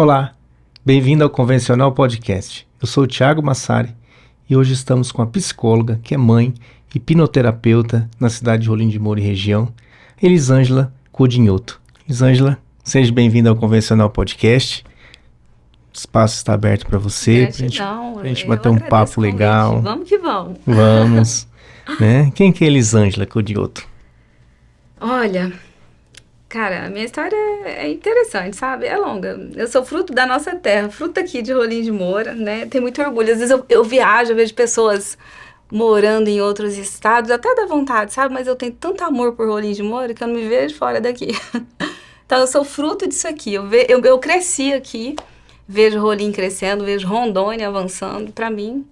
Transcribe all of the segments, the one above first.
Olá, bem-vindo ao Convencional Podcast. Eu sou o Thiago Massari e hoje estamos com a psicóloga, que é mãe, hipnoterapeuta na cidade de Rolim de Moura e região, Elisângela Coutinhoto. Elisângela, seja bem-vinda ao Convencional Podcast. O espaço está aberto para você, para a gente bater um papo legal. Vamos que vamos. Vamos. Né? Quem que é Elisângela Coutinhoto? Olha, cara, a minha história é interessante, sabe? É longa. Eu sou fruto da nossa terra, fruto aqui de Rolim de Moura, né? Tenho muito orgulho. Às vezes eu viajo, eu vejo pessoas morando em outros estados, até dá vontade, sabe? Mas eu tenho tanto amor por Rolim de Moura que eu não me vejo fora daqui. Então eu sou fruto disso aqui. Eu cresci aqui, vejo Rolim crescendo, vejo Rondônia avançando. Para mim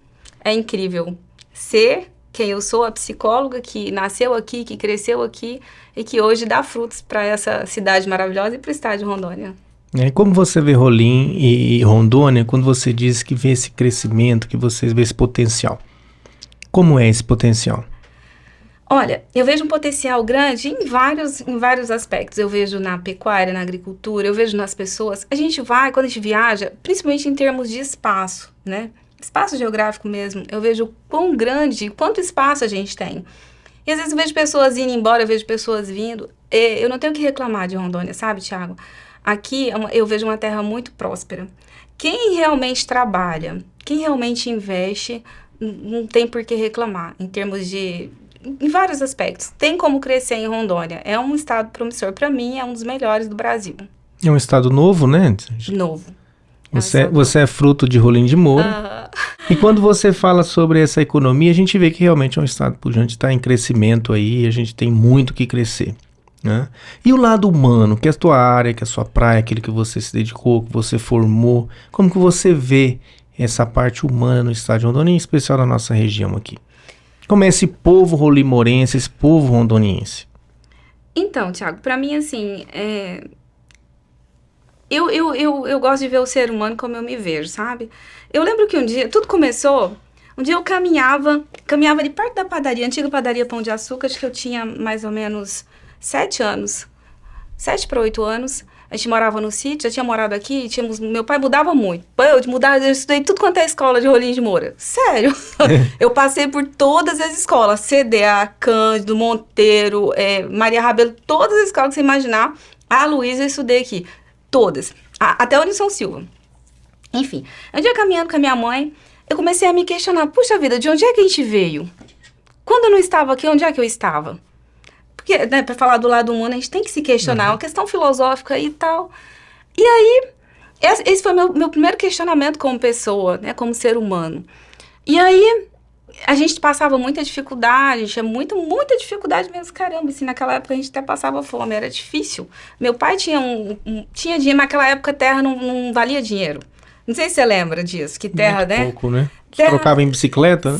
é incrível ser quem eu sou, a psicóloga que nasceu aqui, que cresceu aqui e que hoje dá frutos para essa cidade maravilhosa e para o estado de Rondônia. Como você vê Rolim e Rondônia quando você diz que vê esse crescimento, que você vê esse potencial? Como é esse potencial? Olha, eu vejo um potencial grande em vários aspectos. Eu vejo na pecuária, na agricultura, eu vejo nas pessoas. A gente vai, quando a gente viaja, principalmente em termos de espaço, né? Espaço geográfico mesmo. Eu vejo quão grande, quanto espaço a gente tem. E às vezes eu vejo pessoas indo embora, eu vejo pessoas vindo. Eu não tenho o que reclamar de Rondônia, sabe, Thiago? Aqui eu vejo uma terra muito próspera. Quem realmente trabalha, quem realmente investe, não tem por que reclamar, em termos de... em vários aspectos. Tem como crescer em Rondônia. É um estado promissor. Para mim, é um dos melhores do Brasil. É um estado novo, né? Novo. Você é fruto de Rolim de Moura. E quando você fala sobre essa economia, a gente vê que realmente é um estado pujante, está em crescimento aí, a gente tem muito que crescer, né? E o lado humano, que é a tua área, que é a sua praia, aquilo que você se dedicou, que você formou, como que você vê essa parte humana no estado de Rondônia, em especial na nossa região aqui? Como é esse povo rolimorense, esse povo rondoniense? Então, Thiago, para mim, assim, Eu gosto de ver o ser humano como eu me vejo, sabe? Eu lembro que um dia, tudo começou, um dia eu caminhava ali perto da padaria, antiga padaria Pão de Açúcar, acho que eu tinha mais ou menos 7 anos, 7 para 8 anos, a gente morava no sítio, já tinha morado aqui, meu pai mudava muito, eu estudei tudo quanto é escola de Rolim de Moura, sério, eu passei por todas as escolas, CDA, Cândido, Monteiro, Maria Rabelo, todas as escolas que você imaginar, a Luísa eu estudei aqui. Todas. Até o Nilson Silva. Enfim, um dia caminhando com a minha mãe, eu comecei a me questionar, puxa vida, de onde é que a gente veio? Quando eu não estava aqui, onde é que eu estava? Porque, né, para falar do lado humano, a gente tem que se questionar, é uma questão filosófica e tal. E aí, esse foi meu primeiro questionamento como pessoa, né, como ser humano. E aí, a gente passava muita dificuldade, tinha muita dificuldade mesmo, caramba, assim, naquela época a gente até passava fome, era difícil. Meu pai tinha tinha dinheiro, mas naquela época a terra não valia dinheiro. Não sei se você lembra disso, que terra, muito né? pouco, né? Trocava em bicicleta, né?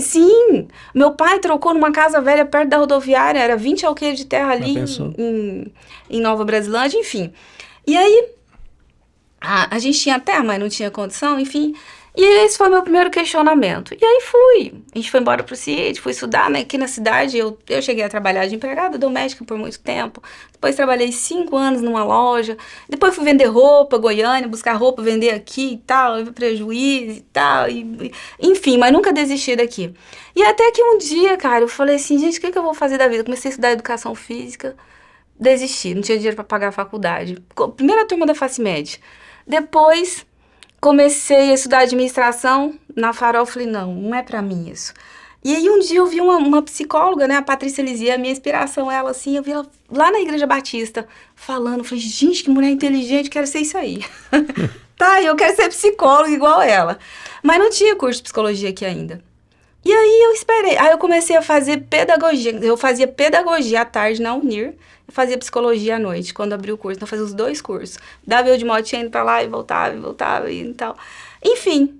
Sim. Meu pai trocou numa casa velha perto da rodoviária, era 20 alqueires de terra ali em Nova Brasilândia, enfim. E aí, a gente tinha terra, mas não tinha condição, enfim... E esse foi meu primeiro questionamento. E aí a gente foi embora pro sítio, fui estudar, né? Aqui na cidade eu cheguei a trabalhar de empregada doméstica por muito tempo. Depois trabalhei 5 anos numa loja. Depois fui vender roupa, Goiânia, buscar roupa, vender aqui e tal, prejuízo e tal. Enfim, mas nunca desisti daqui. E até que um dia, cara, eu falei assim, gente, o que eu vou fazer da vida? Comecei a estudar educação física, desisti, não tinha dinheiro para pagar a faculdade. Primeira turma da FACIMED. Depois... comecei a estudar administração na Farol, falei, não é pra mim isso. E aí um dia eu vi uma psicóloga, né, a Patrícia Lizia, a minha inspiração, ela assim, eu vi ela lá na Igreja Batista, falando, falei, gente, que mulher inteligente, quero ser isso aí. Tá, eu quero ser psicóloga igual ela. Mas não tinha curso de psicologia aqui ainda. E aí eu esperei, aí eu comecei a fazer pedagogia, eu fazia pedagogia à tarde na Unir, eu fazia psicologia à noite, quando abri o curso, então eu fazia os 2 cursos. Dava eu de motinha indo pra lá e voltava e tal. Enfim,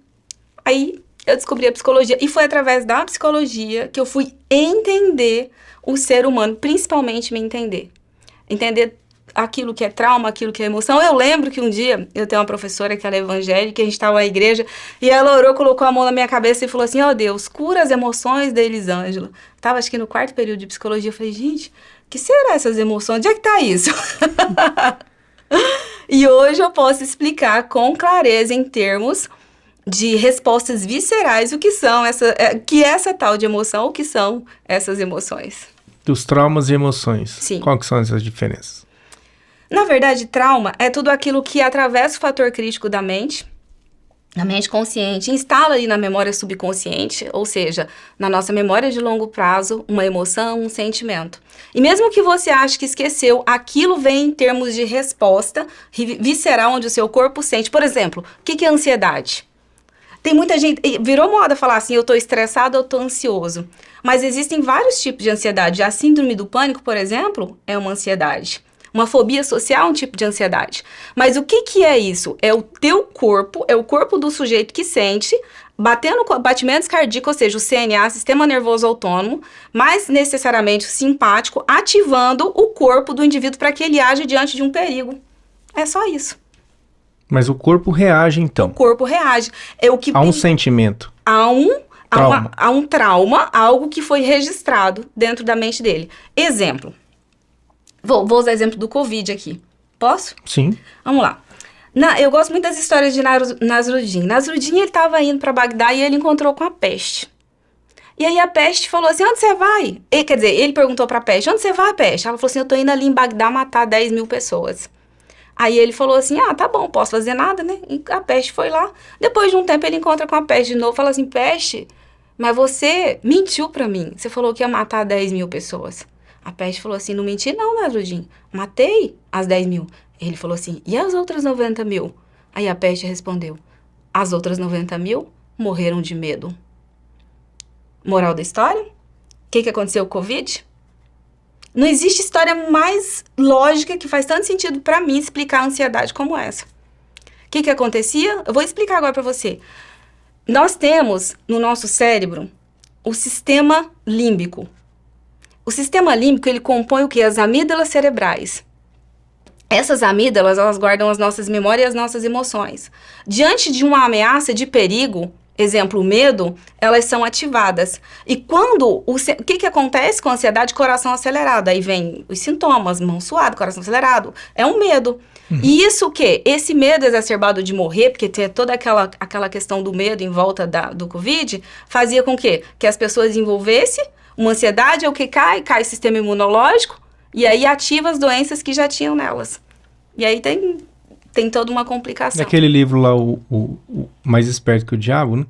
aí eu descobri a psicologia, e foi através da psicologia que eu fui entender o ser humano, principalmente me entender. Entender aquilo que é trauma, aquilo que é emoção. Eu lembro que um dia, eu tenho uma professora que ela é evangélica, a gente estava na igreja, e ela orou, colocou a mão na minha cabeça e falou assim, ó Deus, cura as emoções da Elisângela. Tava acho que no 4º período de psicologia, eu falei, gente, que será essas emoções? Onde é que tá isso? E hoje eu posso explicar com clareza em termos de respostas viscerais o que são essa tal de emoção, o que são essas emoções. Dos traumas e emoções. Sim. Qual que são essas diferenças? Na verdade, trauma é tudo aquilo que atravessa o fator crítico da mente, na mente consciente, instala ali na memória subconsciente, ou seja, na nossa memória de longo prazo, uma emoção, um sentimento. E mesmo que você ache que esqueceu, aquilo vem em termos de resposta visceral, onde o seu corpo sente. Por exemplo, o que é ansiedade? Tem muita gente, virou moda falar assim, eu tô estressado, eu tô ansioso. Mas existem vários tipos de ansiedade. A síndrome do pânico, por exemplo, é uma ansiedade. Uma fobia social é um tipo de ansiedade. Mas o que é isso? É o teu corpo, é o corpo do sujeito que sente, batendo batimentos cardíacos, ou seja, o CNA, Sistema Nervoso Autônomo, mais necessariamente o simpático, ativando o corpo do indivíduo para que ele age diante de um perigo. É só isso. Mas o corpo reage, então. O corpo reage. É o que há um sentimento. Há um trauma, algo que foi registrado dentro da mente dele. Exemplo. Vou usar exemplo do Covid aqui. Posso? Sim. Vamos lá. Eu gosto muito das histórias de Nasruddin. Nasruddin, ele estava indo para Bagdá e ele encontrou com a peste. E aí a peste falou assim, onde você vai? Ele perguntou para a peste, onde você vai, peste? Ela falou assim, eu tô indo ali em Bagdá matar 10 mil pessoas. Aí ele falou assim, tá bom, posso fazer nada, né? E a peste foi lá. Depois de um tempo ele encontra com a peste de novo, fala assim, peste, mas você mentiu para mim. Você falou que ia matar 10 mil pessoas. A peste falou assim, não menti não, Nasruddin. Matei as 10 mil. Ele falou assim, e as outras 90 mil? Aí a peste respondeu, as outras 90 mil morreram de medo. Moral da história? O que aconteceu com o Covid? Não existe história mais lógica que faz tanto sentido para mim explicar a ansiedade como essa. O que acontecia? Eu vou explicar agora para você. Nós temos no nosso cérebro o sistema límbico. O sistema límbico, ele compõe o quê? As amígdalas cerebrais. Essas amígdalas, elas guardam as nossas memórias e as nossas emoções. Diante de uma ameaça de perigo, exemplo, o medo, elas são ativadas. E quando, o que acontece com a ansiedade? Coração acelerado. Aí vem os sintomas, mão suada, coração acelerado. É um medo. E isso o quê? Esse medo exacerbado de morrer, porque tem toda aquela questão do medo em volta do Covid, fazia com que as pessoas desenvolvessem uma ansiedade, é o que cai o sistema imunológico, e aí ativa as doenças que já tinham nelas. E aí tem toda uma complicação. Naquele livro lá, o Mais Esperto que o Diabo, né?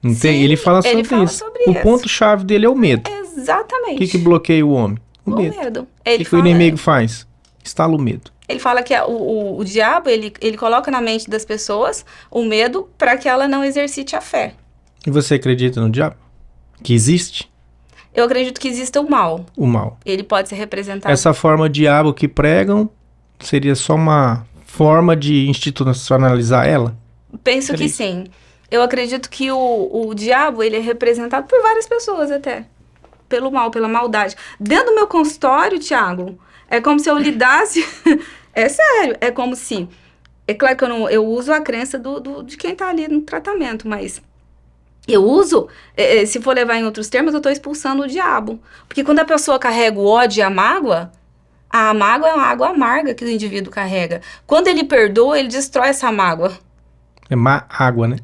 Não tem? Ele fala sobre isso. O ponto-chave dele é o medo. Exatamente. O que bloqueia o homem? O medo. O que o inimigo faz? Instala o medo. Ele fala que o diabo, ele coloca na mente das pessoas o medo para que ela não exercite a fé. E você acredita no diabo? Que existe? Eu acredito que exista o mal. O mal. Ele pode ser representado. Essa forma diabo que pregam seria só uma forma de institucionalizar ela? Penso que sim. Eu acredito que o diabo, ele é representado por várias pessoas até. Pelo mal, pela maldade. Dentro do meu consultório, Thiago, é como se eu lidasse... É sério, é como se... É claro que eu uso a crença de quem tá ali no tratamento, mas... Eu uso, se for levar em outros termos, eu estou expulsando o diabo. Porque quando a pessoa carrega o ódio e a mágoa é uma água amarga que o indivíduo carrega. Quando ele perdoa, ele destrói essa mágoa. É água, né?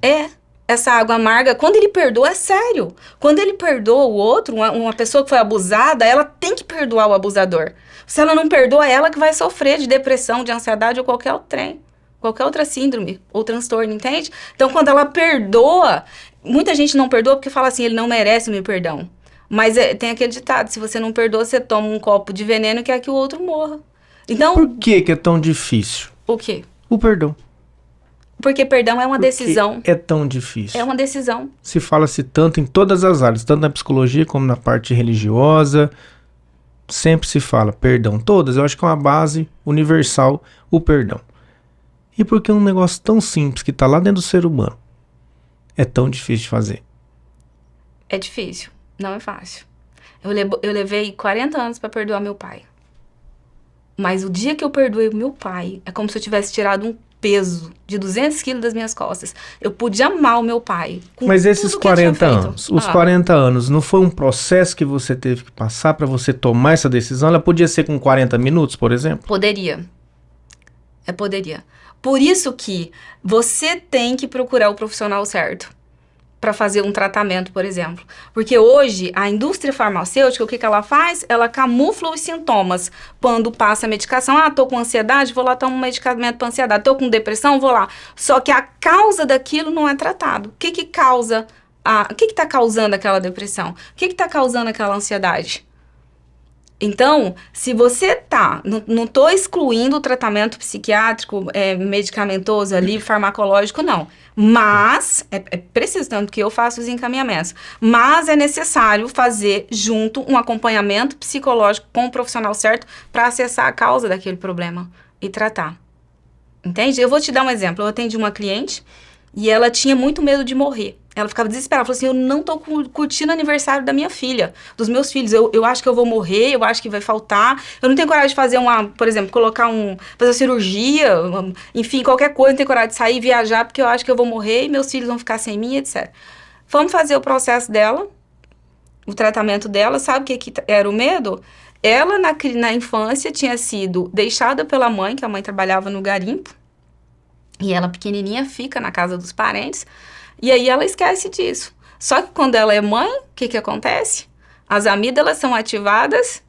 Essa água amarga, quando ele perdoa, é sério. Quando ele perdoa o outro, uma pessoa que foi abusada, ela tem que perdoar o abusador. Se ela não perdoa, é ela que vai sofrer de depressão, de ansiedade ou qualquer outro trem. Qualquer outra síndrome ou transtorno, entende? Então, quando ela perdoa... Muita gente não perdoa porque fala assim, ele não merece o meu perdão. Mas tem aquele ditado, se você não perdoa, você toma um copo de veneno e quer que o outro morra. Então, por que é tão difícil? O quê? O perdão. Porque perdão é uma decisão. É tão difícil. É uma decisão. Se fala-se tanto em todas as áreas, tanto na psicologia como na parte religiosa, sempre se fala perdão. Todas, eu acho que é uma base universal, o perdão. E por que um negócio tão simples que está lá dentro do ser humano é tão difícil de fazer? É difícil, não é fácil. Eu levei 40 anos para perdoar meu pai. Mas o dia que eu perdoei o meu pai, é como se eu tivesse tirado um peso de 200 quilos das minhas costas. Eu pude amar o meu pai. Mas esses 40 anos, os 40 anos, não foi um processo que você teve que passar para você tomar essa decisão? Ela podia ser com 40 minutos, por exemplo? Poderia. Poderia. Por isso que você tem que procurar o profissional certo para fazer um tratamento, por exemplo. Porque hoje, a indústria farmacêutica, o que ela faz? Ela camufla os sintomas. Quando passa a medicação, tô com ansiedade, vou lá tomar um medicamento para ansiedade. Tô com depressão, vou lá. Só que a causa daquilo não é tratado. O que causa? O que está causando aquela depressão? O que está causando aquela ansiedade? Então, se você não estou excluindo o tratamento psiquiátrico, medicamentoso ali, farmacológico, não. Mas, é preciso, tanto que eu faço os encaminhamentos. Mas é necessário fazer junto um acompanhamento psicológico com o profissional certo para acessar a causa daquele problema e tratar. Entende? Eu vou te dar um exemplo. Eu atendi uma cliente e ela tinha muito medo de morrer. Ela ficava desesperada, falou assim, eu não tô curtindo o aniversário da minha filha, dos meus filhos, eu acho que eu vou morrer, eu acho que vai faltar, eu não tenho coragem de fazer por exemplo, fazer uma cirurgia, enfim, qualquer coisa, não tenho coragem de sair, viajar, porque eu acho que eu vou morrer e meus filhos vão ficar sem mim, etc. Vamos fazer o processo dela, o tratamento dela, sabe o que era o medo? Ela, na infância, tinha sido deixada pela mãe, que a mãe trabalhava no garimpo, e ela pequenininha fica na casa dos parentes. E aí ela esquece disso. Só que quando ela é mãe, o que acontece? As amígdalas são ativadas,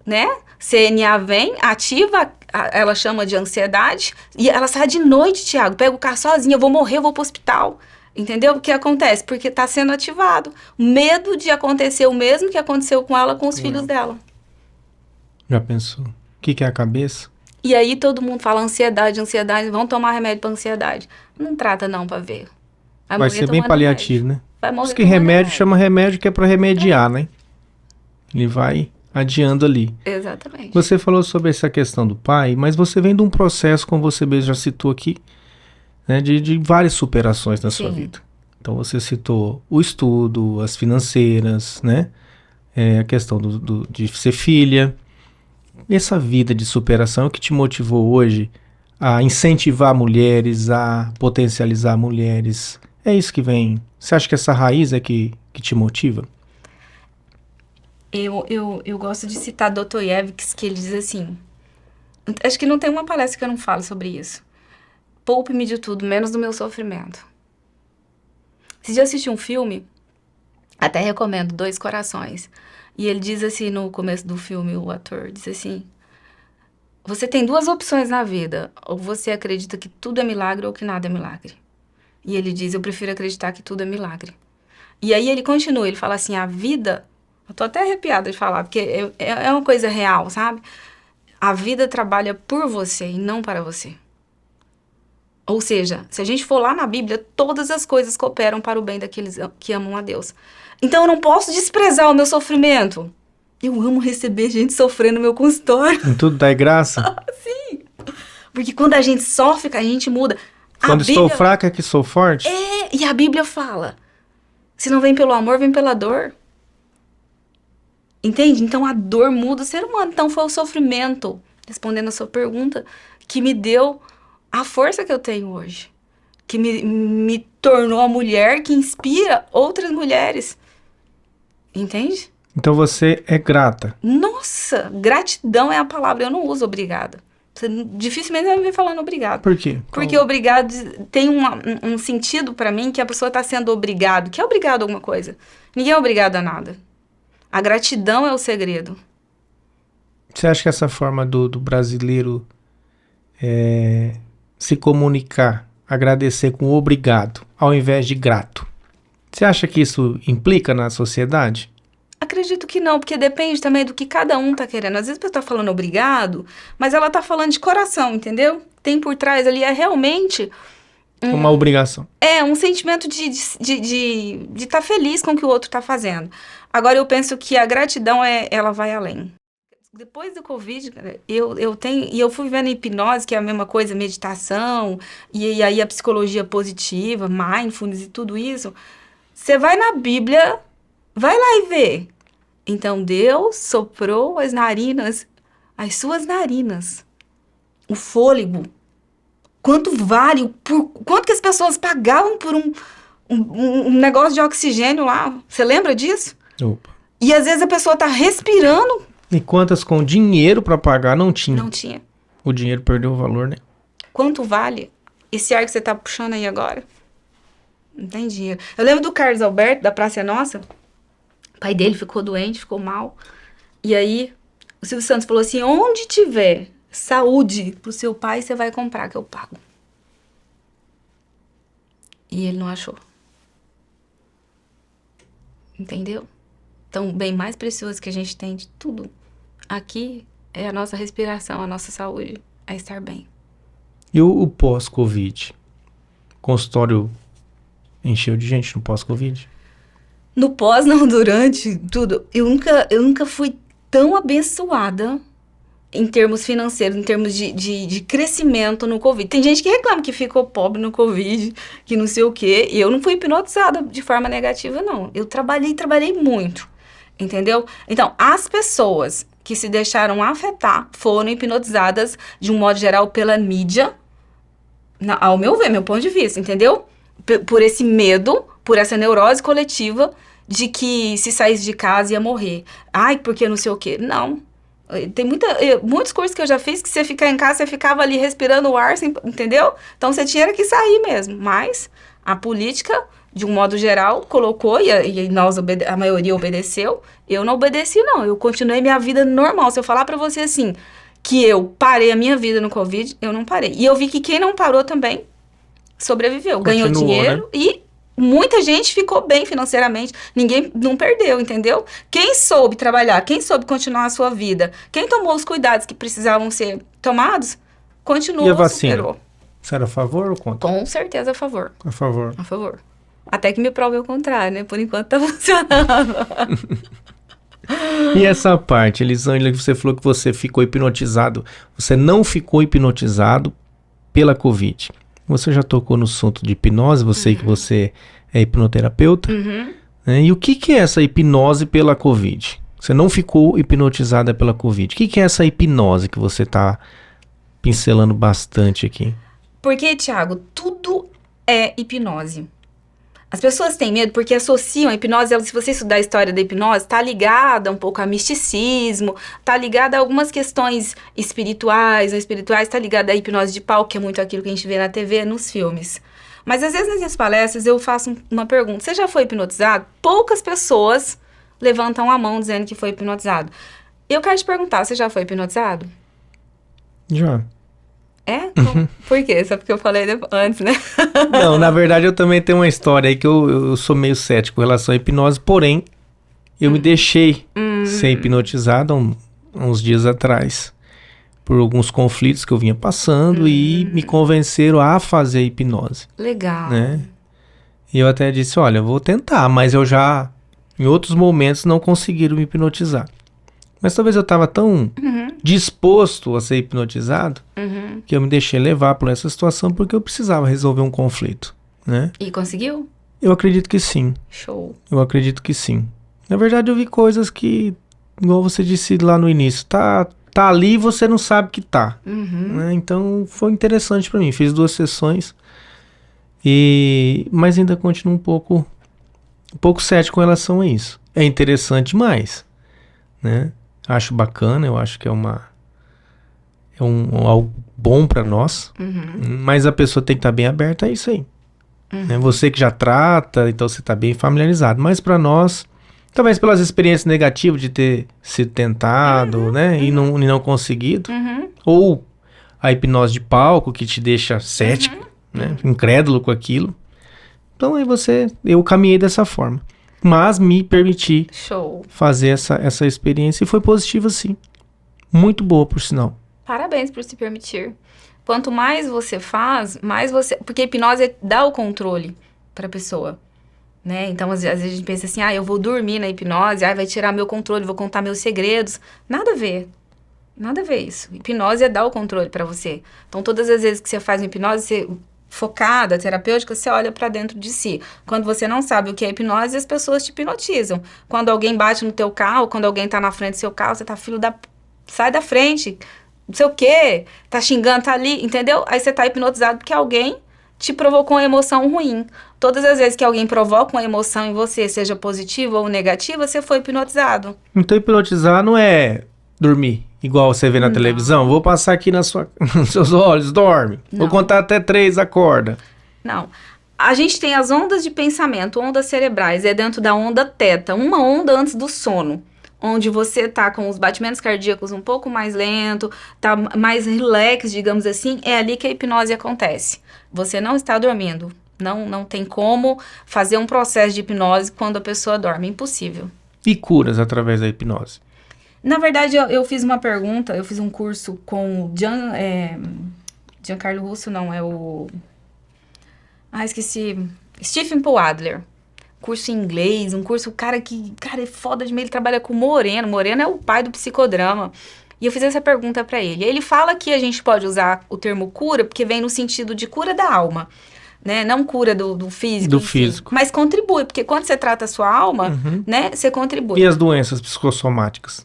né? CNA vem, ativa, ela chama de ansiedade, e ela sai de noite, Thiago, pega o carro sozinha, eu vou morrer, eu vou pro hospital. Entendeu? O que acontece? Porque tá sendo ativado. Medo de acontecer o mesmo que aconteceu com ela, com os filhos dela. Já pensou? O que é a cabeça? E aí todo mundo fala ansiedade, vão tomar remédio pra ansiedade. Não trata não pra ver. Vai ser bem paliativo, remédio. Né? Vai morrer. Diz que remédio chama remédio que é pra remediar, né? Ele vai adiando ali. Exatamente. Você falou sobre essa questão do pai, mas você vem de um processo, como você mesmo já citou aqui, né, de várias superações na sua vida. Então você citou o estudo, as financeiras, né? A questão de ser filha. Essa vida de superação é o que te motivou hoje a incentivar mulheres, a potencializar mulheres. É isso que vem. Você acha que essa raiz é que te motiva? Eu gosto de citar Dostoiévski, que ele diz assim, acho que não tem uma palestra que eu não falo sobre isso. Poupe-me de tudo, menos do meu sofrimento. Se já assisti um filme, até recomendo, Dois Corações. E ele diz assim, no começo do filme, o ator diz assim, você tem duas opções na vida, ou você acredita que tudo é milagre ou que nada é milagre. E ele diz, eu prefiro acreditar que tudo é milagre. E aí ele continua, ele fala assim, a vida, eu tô até arrepiada de falar, porque é uma coisa real, sabe? A vida trabalha por você e não para você. Ou seja, se a gente for lá na Bíblia, todas as coisas cooperam para o bem daqueles que amam a Deus. Então eu não posso desprezar o meu sofrimento. Eu amo receber gente sofrendo no meu consultório. Em tudo dá graça? Sim. Porque quando a gente sofre, a gente muda. Quando estou fraca é que sou forte? E a Bíblia fala, se não vem pelo amor, vem pela dor. Entende? Então a dor muda o ser humano. Então foi o sofrimento, respondendo a sua pergunta, que me deu a força que eu tenho hoje. Que me tornou a mulher que inspira outras mulheres. Entende? Então você é grata. Nossa, gratidão é a palavra, eu não uso obrigada. Você dificilmente vai me ver falando obrigado. Por quê? Porque obrigado tem um sentido pra mim que a pessoa tá sendo obrigado. Que é obrigado a alguma coisa. Ninguém é obrigado a nada. A gratidão é o segredo. Você acha que essa forma do brasileiro se comunicar, agradecer com obrigado, ao invés de grato, você acha que isso implica na sociedade? Acredito que não, porque depende também do que cada um tá querendo. Às vezes a pessoa tá falando obrigado, mas ela tá falando de coração, entendeu? Tem por trás ali, realmente... Uma obrigação. Um sentimento de estar feliz com o que o outro tá fazendo. Agora, eu penso que a gratidão, ela vai além. Depois do Covid, cara, eu fui vendo hipnose, que é a mesma coisa, meditação, e aí a psicologia positiva, mindfulness e tudo isso. Você vai na Bíblia... Vai lá e vê. Então, Deus soprou as suas narinas. O fôlego. Quanto vale? Quanto que as pessoas pagavam por um negócio de oxigênio lá? Você lembra disso? Opa. E às vezes a pessoa tá respirando. E quantas com dinheiro para pagar não tinha? Não tinha. O dinheiro perdeu o valor, né? Quanto vale esse ar que você tá puxando aí agora? Não tem dinheiro. Eu lembro do Carlos Alberto, da Praça é Nossa. O pai dele ficou doente, ficou mal. E aí, o Silvio Santos falou assim, onde tiver saúde pro seu pai, você vai comprar, que eu pago. E ele não achou. Entendeu? Então, o bem mais precioso que a gente tem de tudo aqui é a nossa respiração, a nossa saúde, é estar bem. E o pós-Covid? Consultório encheu de gente no pós-Covid? No pós, não, durante tudo. Eu nunca fui tão abençoada em termos financeiros, em termos de crescimento no Covid. Tem gente que reclama que ficou pobre no Covid, que não sei o quê. E eu não fui hipnotizada de forma negativa, não. Eu trabalhei muito, entendeu? Então, as pessoas que se deixaram afetar foram hipnotizadas, de um modo geral, pela mídia, ao meu ver, meu ponto de vista, entendeu? Por esse medo, por essa neurose coletiva de que se saísse de casa ia morrer. Ai, porque não sei o quê. Não. Tem muitos cursos que eu já fiz que você ficar em casa, você ficava ali respirando o ar, entendeu? Então você tinha que sair mesmo. Mas a política, de um modo geral, colocou, e a maioria obedeceu. Eu não obedeci, não. Eu continuei minha vida normal. Se eu falar pra você assim, que eu parei a minha vida no Covid, eu não parei. E eu vi que quem não parou também sobreviveu, ganhou dinheiro, né? E muita gente ficou bem financeiramente, ninguém não perdeu, entendeu? Quem soube trabalhar, quem soube continuar a sua vida, quem tomou os cuidados que precisavam ser tomados, continuou. E a vacina? Superou. Você era a favor ou contra? Com certeza a favor. A favor. A favor. Até que me prove o contrário, né? Por enquanto tá funcionando. E essa parte, Elisângela, que você falou que você ficou hipnotizado, você não ficou hipnotizado pela Covid. Você já tocou no assunto de hipnose, você que você é hipnoterapeuta. Né? E o que é essa hipnose pela Covid? Você não ficou hipnotizada pela Covid. O que é essa hipnose que você está pincelando bastante aqui? Porque, Thiago, tudo é hipnose. As pessoas têm medo porque associam a hipnose, se você estudar a história da hipnose, está ligada um pouco a misticismo, está ligada a algumas questões espirituais, está ligada à hipnose de palco, que é muito aquilo que a gente vê na TV, nos filmes. Mas às vezes nas minhas palestras eu faço uma pergunta, você já foi hipnotizado? Poucas pessoas levantam a mão dizendo que foi hipnotizado. Eu quero te perguntar, você já foi hipnotizado? Já. É? Por quê? Só porque eu falei antes, né? Não, na verdade eu também tenho uma história aí que eu sou meio cético em relação à hipnose, porém, eu me deixei ser hipnotizado uns dias atrás, por alguns conflitos que eu vinha passando e me convenceram a fazer hipnose. Legal. Né? E eu até disse, olha, eu vou tentar, mas eu já, em outros momentos, não conseguiram me hipnotizar. Mas talvez eu estava tão disposto a ser hipnotizado que eu me deixei levar por essa situação porque eu precisava resolver um conflito, né? E conseguiu? Eu acredito que sim. Show. Eu acredito que sim. Na verdade, eu vi coisas que, igual você disse lá no início, tá ali e você não sabe que tá. Né? Então, foi interessante para mim. Fiz 2 sessões, mas ainda continuo um pouco cético com relação a isso. É interessante demais, né? Acho bacana, eu acho que é algo bom para nós, mas a pessoa tem que estar bem aberta a isso aí. Né? Você que já trata, então você está bem familiarizado, mas para nós, talvez pelas experiências negativas de ter sido tentado, né, e não conseguido, ou a hipnose de palco que te deixa cético, né, incrédulo com aquilo, então aí eu caminhei dessa forma. Mas me permiti fazer essa experiência e foi positiva sim. Muito boa, por sinal. Parabéns por se permitir. Quanto mais você faz, mais você... Porque a hipnose dá o controle para a pessoa, né? Então, às vezes a gente pensa assim, eu vou dormir na hipnose, vai tirar meu controle, vou contar meus segredos. Nada a ver. Nada a ver isso. Hipnose é dar o controle para você. Então, todas as vezes que você faz uma hipnose, você... focada, terapêutica, você olha pra dentro de si. Quando você não sabe o que é hipnose, as pessoas te hipnotizam. Quando alguém bate no teu carro, quando alguém tá na frente do seu carro, você tá, sai da frente, não sei o quê, tá xingando, tá ali, entendeu? Aí você tá hipnotizado porque alguém te provocou uma emoção ruim. Todas as vezes que alguém provoca uma emoção em você, seja positiva ou negativa, você foi hipnotizado. Então hipnotizar não é dormir? Igual você vê na televisão? Vou passar aqui nos seus olhos, dorme. Não. Vou contar até 3, acorda. Não. A gente tem as ondas de pensamento, ondas cerebrais, é dentro da onda teta, uma onda antes do sono, onde você tá com os batimentos cardíacos um pouco mais lento, tá mais relax, digamos assim, é ali que a hipnose acontece. Você não está dormindo, não tem como fazer um processo de hipnose quando a pessoa dorme, impossível. E curas através da hipnose? Na verdade, eu fiz uma pergunta, eu fiz um curso com o Giancarlo Russo, não, é o... esqueci. Stephen Paul Adler. Curso em inglês, um curso, cara, é foda de mim, ele trabalha com Moreno. Moreno é o pai do psicodrama. E eu fiz essa pergunta pra ele. Ele fala que a gente pode usar o termo cura, porque vem no sentido de cura da alma, né? Não cura do físico. Do físico. Mas contribui, porque quando você trata a sua alma, né, você contribui. E as doenças psicossomáticas?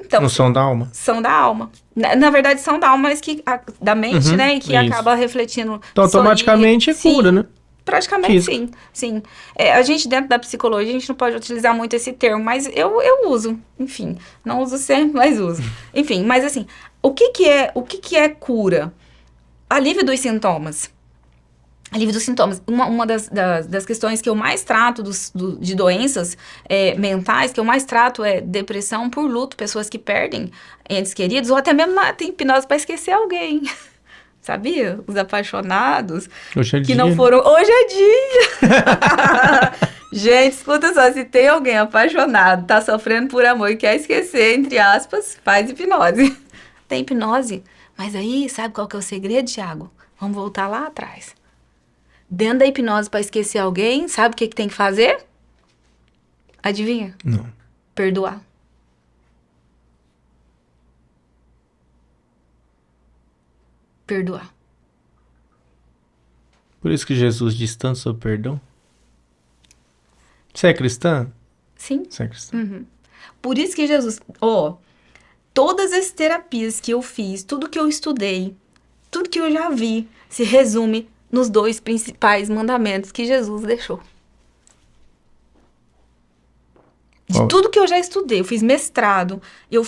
Então, não são da alma? São da alma. Na verdade, são da alma, mas da mente, né? E que acaba refletindo. Então, automaticamente cura, né? Praticamente, físico. sim. A gente, dentro da psicologia, a gente não pode utilizar muito esse termo, mas eu uso. Enfim, não uso sempre, mas uso. Enfim, mas assim, o que é cura? Alívio dos sintomas. Alívio dos sintomas. Uma das questões que eu mais trato de doenças mentais, que eu mais trato é depressão por luto, pessoas que perdem entes queridos, ou até mesmo tem hipnose para esquecer alguém. Sabia? Os apaixonados hoje é que dia, não foram... Hoje é dia! Gente, escuta só, se tem alguém apaixonado, tá sofrendo por amor e quer esquecer, entre aspas, faz hipnose. Tem hipnose, mas aí, sabe qual que é o segredo, Thiago? Vamos voltar lá atrás. Dentro da hipnose para esquecer alguém, sabe o que tem que fazer? Adivinha? Não. Perdoar. Perdoar. Por isso que Jesus diz tanto sobre perdão? Você é cristã? Sim. Você é cristã. Uhum. Por isso que Jesus... todas as terapias que eu fiz, tudo que eu estudei, tudo que eu já vi, se resume nos 2 principais mandamentos que Jesus deixou. De tudo que eu já estudei, eu fiz mestrado, eu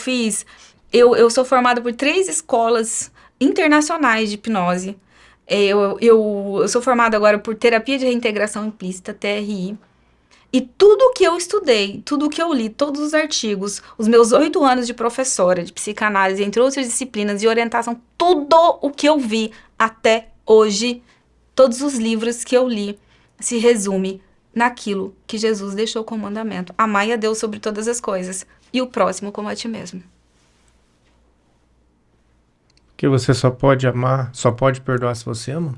sou formada por 3 escolas internacionais de hipnose. Eu sou formada agora por terapia de reintegração implícita, TRI. E tudo que eu estudei, tudo que eu li, todos os artigos, os meus 8 anos de professora de psicanálise, entre outras disciplinas de orientação, tudo o que eu vi até hoje, todos os livros que eu li, se resume naquilo que Jesus deixou como mandamento. Amai a Deus sobre todas as coisas e o próximo como a ti mesmo. Porque você só pode amar, só pode perdoar se você ama?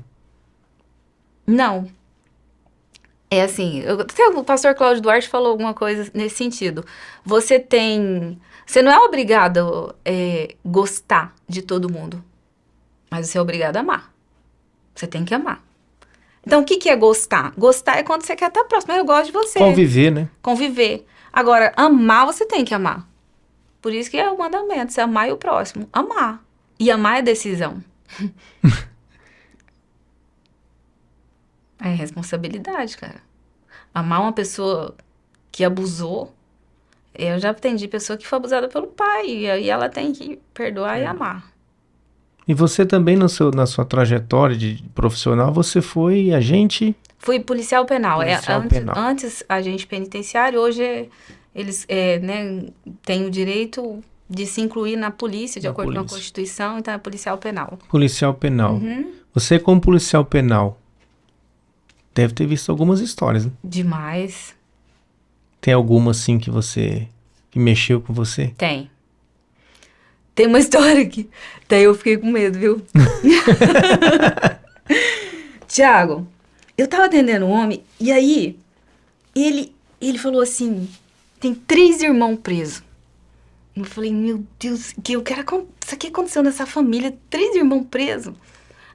Não. É assim, o pastor Cláudio Duarte falou alguma coisa nesse sentido. Você não é obrigado a gostar de todo mundo, mas você é obrigado a amar. Você tem que amar. Então, o que é gostar? Gostar é quando você quer estar próximo. Eu gosto de você. Conviver, né? Conviver. Agora, amar, você tem que amar. Por isso que é o mandamento, você amar o próximo. Amar. E amar é decisão. É responsabilidade, cara. Amar uma pessoa que abusou. Eu já atendi pessoa que foi abusada pelo pai. E aí ela tem que perdoar e amar. E você também, na sua trajetória de profissional, você foi agente? Fui policial penal. Penal. Antes agente penitenciário, hoje eles têm o direito de se incluir na polícia, de acordo com a Constituição, então é policial penal. Policial penal. Uhum. Você, como policial penal, deve ter visto algumas histórias, né? Demais. Tem alguma, assim, que mexeu com você? Tem. Tem uma história que daí eu fiquei com medo, viu? Tiago, eu tava atendendo um homem, e aí ele falou assim, tem 3 irmãos presos. Eu falei, meu Deus, isso aqui aconteceu nessa família, 3 irmãos presos.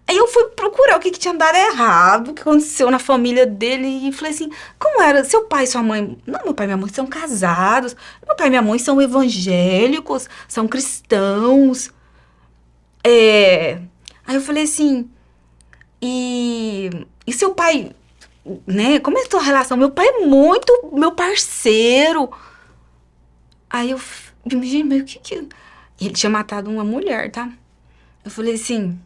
Aí eu fui procurar o que tinha dado errado, o que aconteceu na família dele, e falei assim, como era? Seu pai e sua mãe... Não, meu pai e minha mãe são casados, meu pai e minha mãe são evangélicos, são cristãos. Aí eu falei assim, e seu pai, né, como é a tua relação? Meu pai é muito meu parceiro. Aí eu, gente, mas o que... Ele tinha matado uma mulher, tá? Eu falei assim,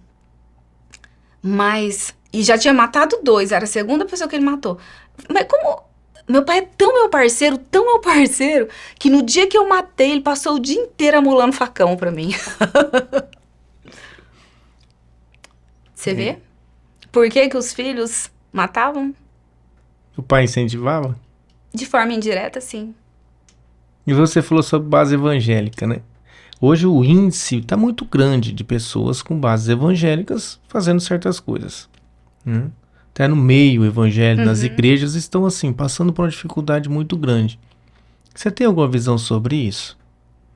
mas... E já tinha matado 2, era a segunda pessoa que ele matou. Mas como... Meu pai é tão meu parceiro, que no dia que eu matei, ele passou o dia inteiro amolando facão pra mim. Você vê? Por que que os filhos matavam? O pai incentivava? De forma indireta, sim. E você falou sobre base evangélica, né? Hoje o índice está muito grande de pessoas com bases evangélicas fazendo certas coisas. Até no meio evangélico, nas igrejas, estão assim, passando por uma dificuldade muito grande. Você tem alguma visão sobre isso?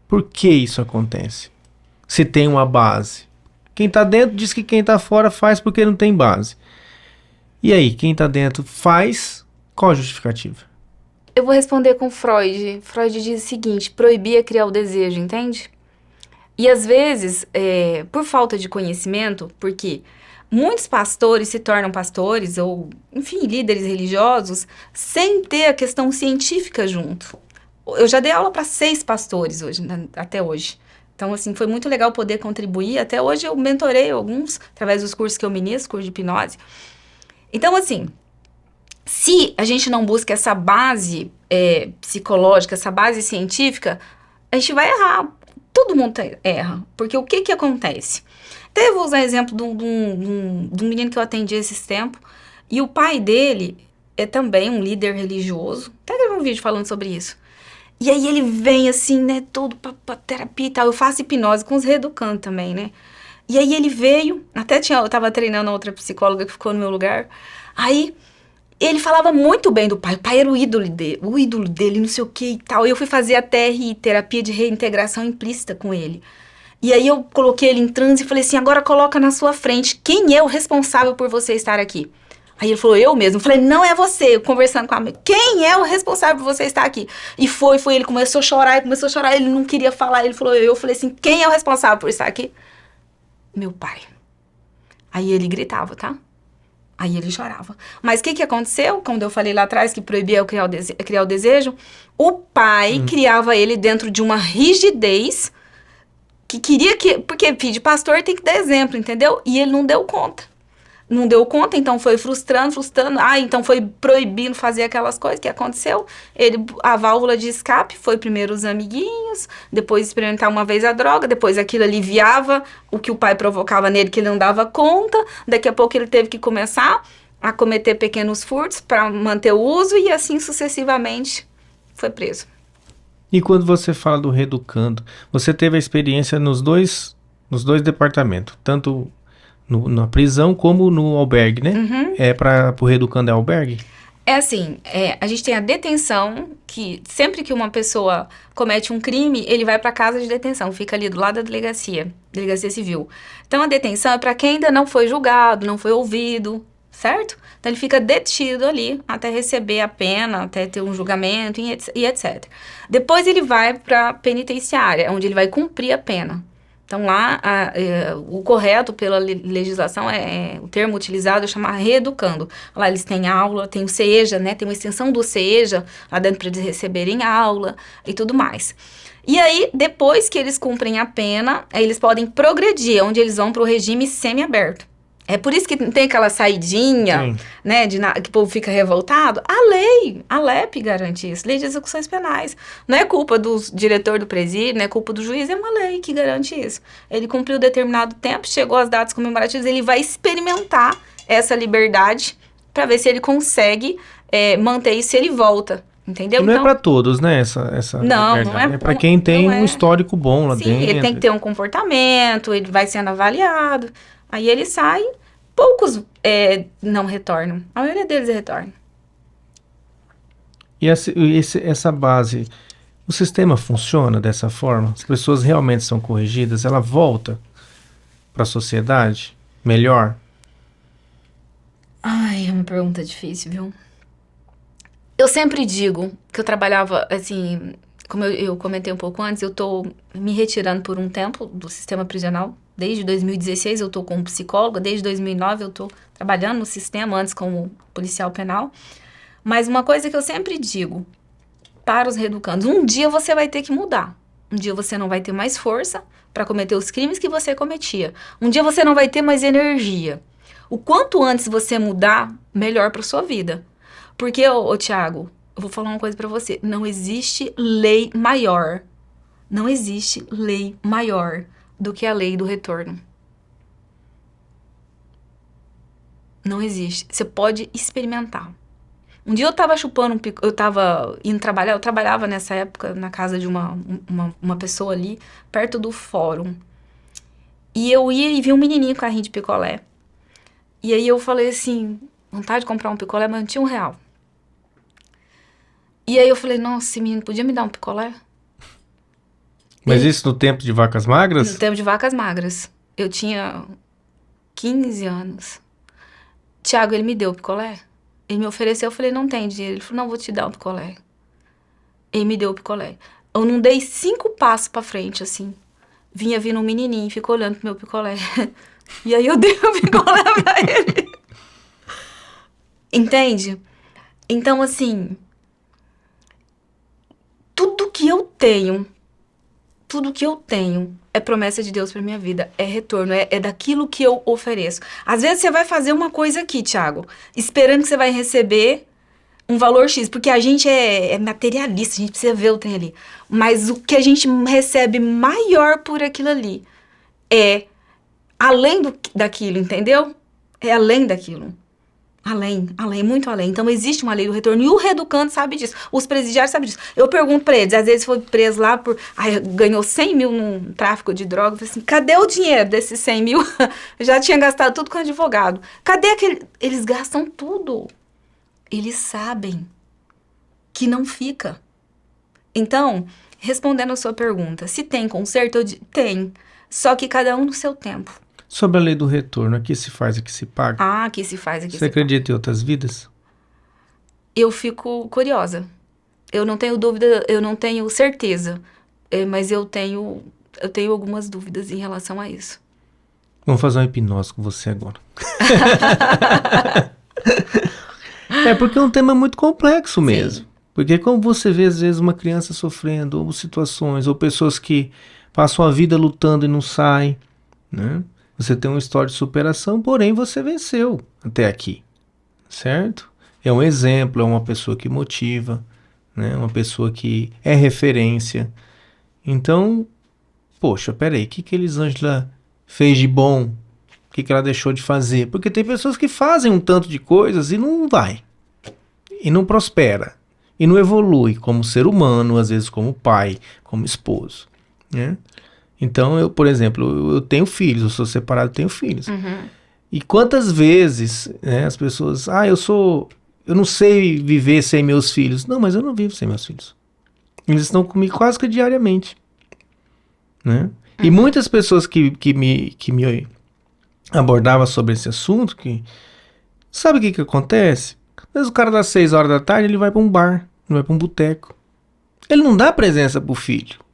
Por que isso acontece? Se tem uma base. Quem está dentro diz que quem está fora faz porque não tem base. E aí, quem está dentro faz, qual a justificativa? Eu vou responder com Freud. Freud diz o seguinte, proibir é criar o desejo, entende? E às vezes, por falta de conhecimento, porque muitos pastores se tornam pastores, ou, enfim, líderes religiosos, sem ter a questão científica junto. Eu já dei aula para 6 pastores hoje, até hoje. Então, assim, foi muito legal poder contribuir. Até hoje eu mentorei alguns, através dos cursos que eu ministro, curso de hipnose. Então, assim, se a gente não busca essa base psicológica, essa base científica, a gente vai errar. Todo mundo erra. Porque o que acontece? Até eu vou usar exemplo de um menino que eu atendi esses tempos. E o pai dele é também um líder religioso. Até gravei um vídeo falando sobre isso. E aí ele vem assim, né, todo pra terapia e tal. Eu faço hipnose com os reeducando também, né? E aí ele veio, eu tava treinando outra psicóloga que ficou no meu lugar. Aí ele falava muito bem do pai. O pai era o ídolo dele, não sei o que e tal. E eu fui fazer a TRI, terapia de reintegração implícita com ele. E aí eu coloquei ele em transe e falei assim, agora coloca na sua frente, quem é o responsável por você estar aqui? Aí ele falou, eu mesmo. Eu falei, não é você, conversando com a amiga. Quem é o responsável por você estar aqui? E foi, ele começou a chorar, ele não queria falar. Ele falou, eu falei assim, quem é o responsável por estar aqui? Meu pai. Aí ele gritava, tá? Aí ele chorava. Mas o que aconteceu? Quando eu falei lá atrás que proibia eu criar o desejo, o pai criava ele dentro de uma rigidez que queria que... Porque filho de pastor tem que dar exemplo, entendeu? E ele não deu conta. Não deu conta, então foi frustrando. Então foi proibindo fazer aquelas coisas. O que aconteceu? A válvula de escape foi primeiro os amiguinhos, depois experimentar uma vez a droga, depois aquilo aliviava o que o pai provocava nele, que ele não dava conta. Daqui a pouco ele teve que começar a cometer pequenos furtos para manter o uso e assim sucessivamente foi preso. E quando você fala do reeducando, você teve a experiência nos dois departamentos, tanto na prisão como no albergue, né? Pro reeducando é albergue? É assim, a gente tem a detenção, que sempre que uma pessoa comete um crime, ele vai para casa de detenção, fica ali do lado da delegacia civil. Então a detenção é para quem ainda não foi julgado, não foi ouvido, certo? Então ele fica detido ali até receber a pena, até ter um julgamento e etc. Depois ele vai para penitenciária, onde ele vai cumprir a pena. Então lá, o correto pela legislação, o termo utilizado é chamar reeducando. Lá eles têm aula, tem o CEJA, né? Tem uma extensão do CEJA lá dentro para eles receberem aula e tudo mais. E aí, depois que eles cumprem a pena, eles podem progredir, onde eles vão para o regime semiaberto. É por isso que tem aquela saidinha, né, que o povo fica revoltado. A LEP garante isso, Lei de Execuções Penais. Não é culpa do diretor do presídio, não é culpa do juiz, é uma lei que garante isso. Ele cumpriu determinado tempo, chegou às datas comemorativas, ele vai experimentar essa liberdade para ver se ele consegue manter isso, se ele volta. Entendeu? E não é para todos, né, essa não, liberdade. Não é para quem tem um histórico bom lá dentro. Sim, ele tem que ter um comportamento, ele vai sendo avaliado. Aí ele sai, poucos não retornam. A maioria deles retorna. E essa base, o sistema funciona dessa forma? As pessoas realmente são corrigidas? Ela volta para a sociedade melhor? Ai, é uma pergunta difícil, viu? Eu sempre digo que eu trabalhava, assim, como eu comentei um pouco antes, eu tô me retirando por um tempo do sistema prisional. Desde 2016 eu tô como psicóloga, desde 2009 eu tô trabalhando no sistema, antes como policial penal. Mas uma coisa que eu sempre digo para os reeducandos, um dia você vai ter que mudar. Um dia você não vai ter mais força para cometer os crimes que você cometia. Um dia você não vai ter mais energia. O quanto antes você mudar, melhor para sua vida. Porque, ô Tiago, eu vou falar uma coisa para você. Não existe lei maior. Não existe lei maior do que a lei do retorno. Não existe. Você pode experimentar. Um dia eu tava chupando eu tava indo trabalhar, eu trabalhava nessa época na casa de uma pessoa ali, perto do fórum. E eu ia e vi um menininho com carrinho de picolé. E aí eu falei assim, vontade de comprar um picolé, mas não tinha R$1. E aí eu falei, nossa, esse menino podia me dar um picolé? Mas isso no tempo de vacas magras? No tempo de vacas magras. Eu tinha 15 anos. Tiago, ele me deu o picolé. Ele me ofereceu, eu falei, não tem dinheiro. Ele falou, não, vou te dar um picolé. Ele me deu o picolé. Eu não dei 5 passos pra frente, assim. Vinha vindo um menininho, ficou olhando pro meu picolé. E aí eu dei o picolé pra ele. Entende? Então, assim, tudo que eu tenho é promessa de Deus pra minha vida, é retorno, é daquilo que eu ofereço. Às vezes você vai fazer uma coisa aqui, Tiago, esperando que você vai receber um valor X, porque a gente é materialista, a gente precisa ver o trem ali. Mas o que a gente recebe maior por aquilo ali é além daquilo, entendeu? É além daquilo. Além, muito além. Então, existe uma lei do retorno. E o reeducando sabe disso. Os presidiários sabem disso. Eu pergunto pra eles, às vezes foi preso lá por... ganhou 100 mil num tráfico de droga. Eu falei assim, cadê o dinheiro desses 100 mil? Já tinha gastado tudo com advogado. Cadê aquele... Eles gastam tudo. Eles sabem que não fica. Então, respondendo a sua pergunta, se tem conserto, tem. Só que cada um no seu tempo. Sobre a lei do retorno, aqui se faz, aqui se paga. Ah, aqui se faz, aqui se paga. Você acredita em outras vidas? Eu fico curiosa. Eu não tenho dúvida, eu não tenho certeza. Mas eu tenho algumas dúvidas em relação a isso. Vamos fazer uma hipnose com você agora. É porque é um tema muito complexo mesmo. Sim. Porque como você vê, às vezes, uma criança sofrendo, ou situações, ou pessoas que passam a vida lutando e não saem, né? Você tem uma história de superação, porém você venceu até aqui, certo? É um exemplo, é uma pessoa que motiva, né? Uma pessoa que é referência. Então, poxa, peraí, o que Elisângela fez de bom? O que ela deixou de fazer? Porque tem pessoas que fazem um tanto de coisas e não vai, e não prospera, e não evolui como ser humano, às vezes como pai, como esposo, né? Então, eu, por exemplo, eu tenho filhos, eu sou separado, tenho filhos. Uhum. E quantas vezes, né, as pessoas, eu não sei viver sem meus filhos. Não, mas eu não vivo sem meus filhos. Eles estão comigo quase que diariamente, né? Uhum. E muitas pessoas que me abordavam sobre esse assunto, sabe o que acontece? Às vezes o cara das 6 horas da tarde, ele vai para um bar, ele vai para um boteco. Ele não dá presença pro filho.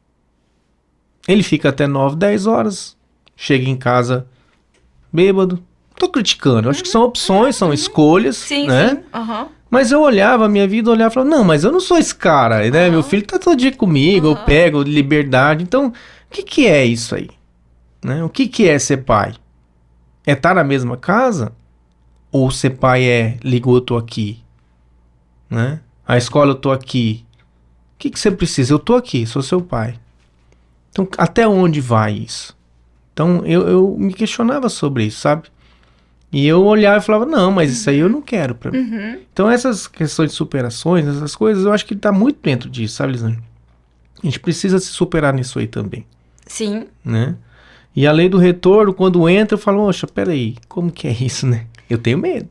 Ele fica até 9, 10 horas. Chega em casa bêbado. Tô criticando. Acho que são opções, são escolhas. Sim, né? Sim. Uhum. Mas eu olhava a minha vida, olhava e falava, não, mas eu não sou esse cara, né? Meu filho tá todo dia comigo, eu pego liberdade. Então, o que é isso aí? Né? O que é ser pai? É estar na mesma casa? Ou ser pai ligou, eu tô aqui? Né? A escola, eu tô aqui. O que você precisa? Eu tô aqui, sou seu pai. Então, até onde vai isso? Então, eu me questionava sobre isso, sabe? E eu olhava e falava, não, mas isso aí eu não quero pra mim. Uhum. Então, essas questões de superações, essas coisas, eu acho que tá muito dentro disso, sabe, Elisângela? A gente precisa se superar nisso aí também. Sim. Né? E a lei do retorno, quando entra, eu falo, poxa, peraí, como que é isso, né? Eu tenho medo.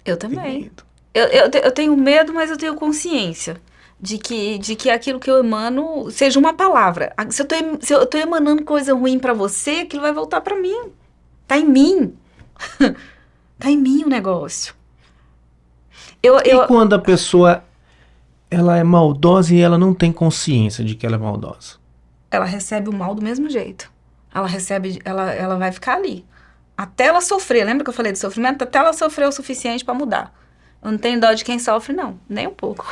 Eu também. Eu tenho medo, mas eu tenho consciência de que aquilo que eu emano seja uma palavra. Se eu tô emanando coisa ruim pra você, aquilo vai voltar pra mim. Tá em mim. Tá em mim o negócio. E quando a pessoa ela é maldosa e ela não tem consciência de que ela é maldosa? Ela recebe o mal do mesmo jeito. Ela vai ficar ali. Até ela sofrer. Lembra que eu falei de sofrimento? Até ela sofrer o suficiente pra mudar. Eu não tenho dó de quem sofre, não. Nem um pouco.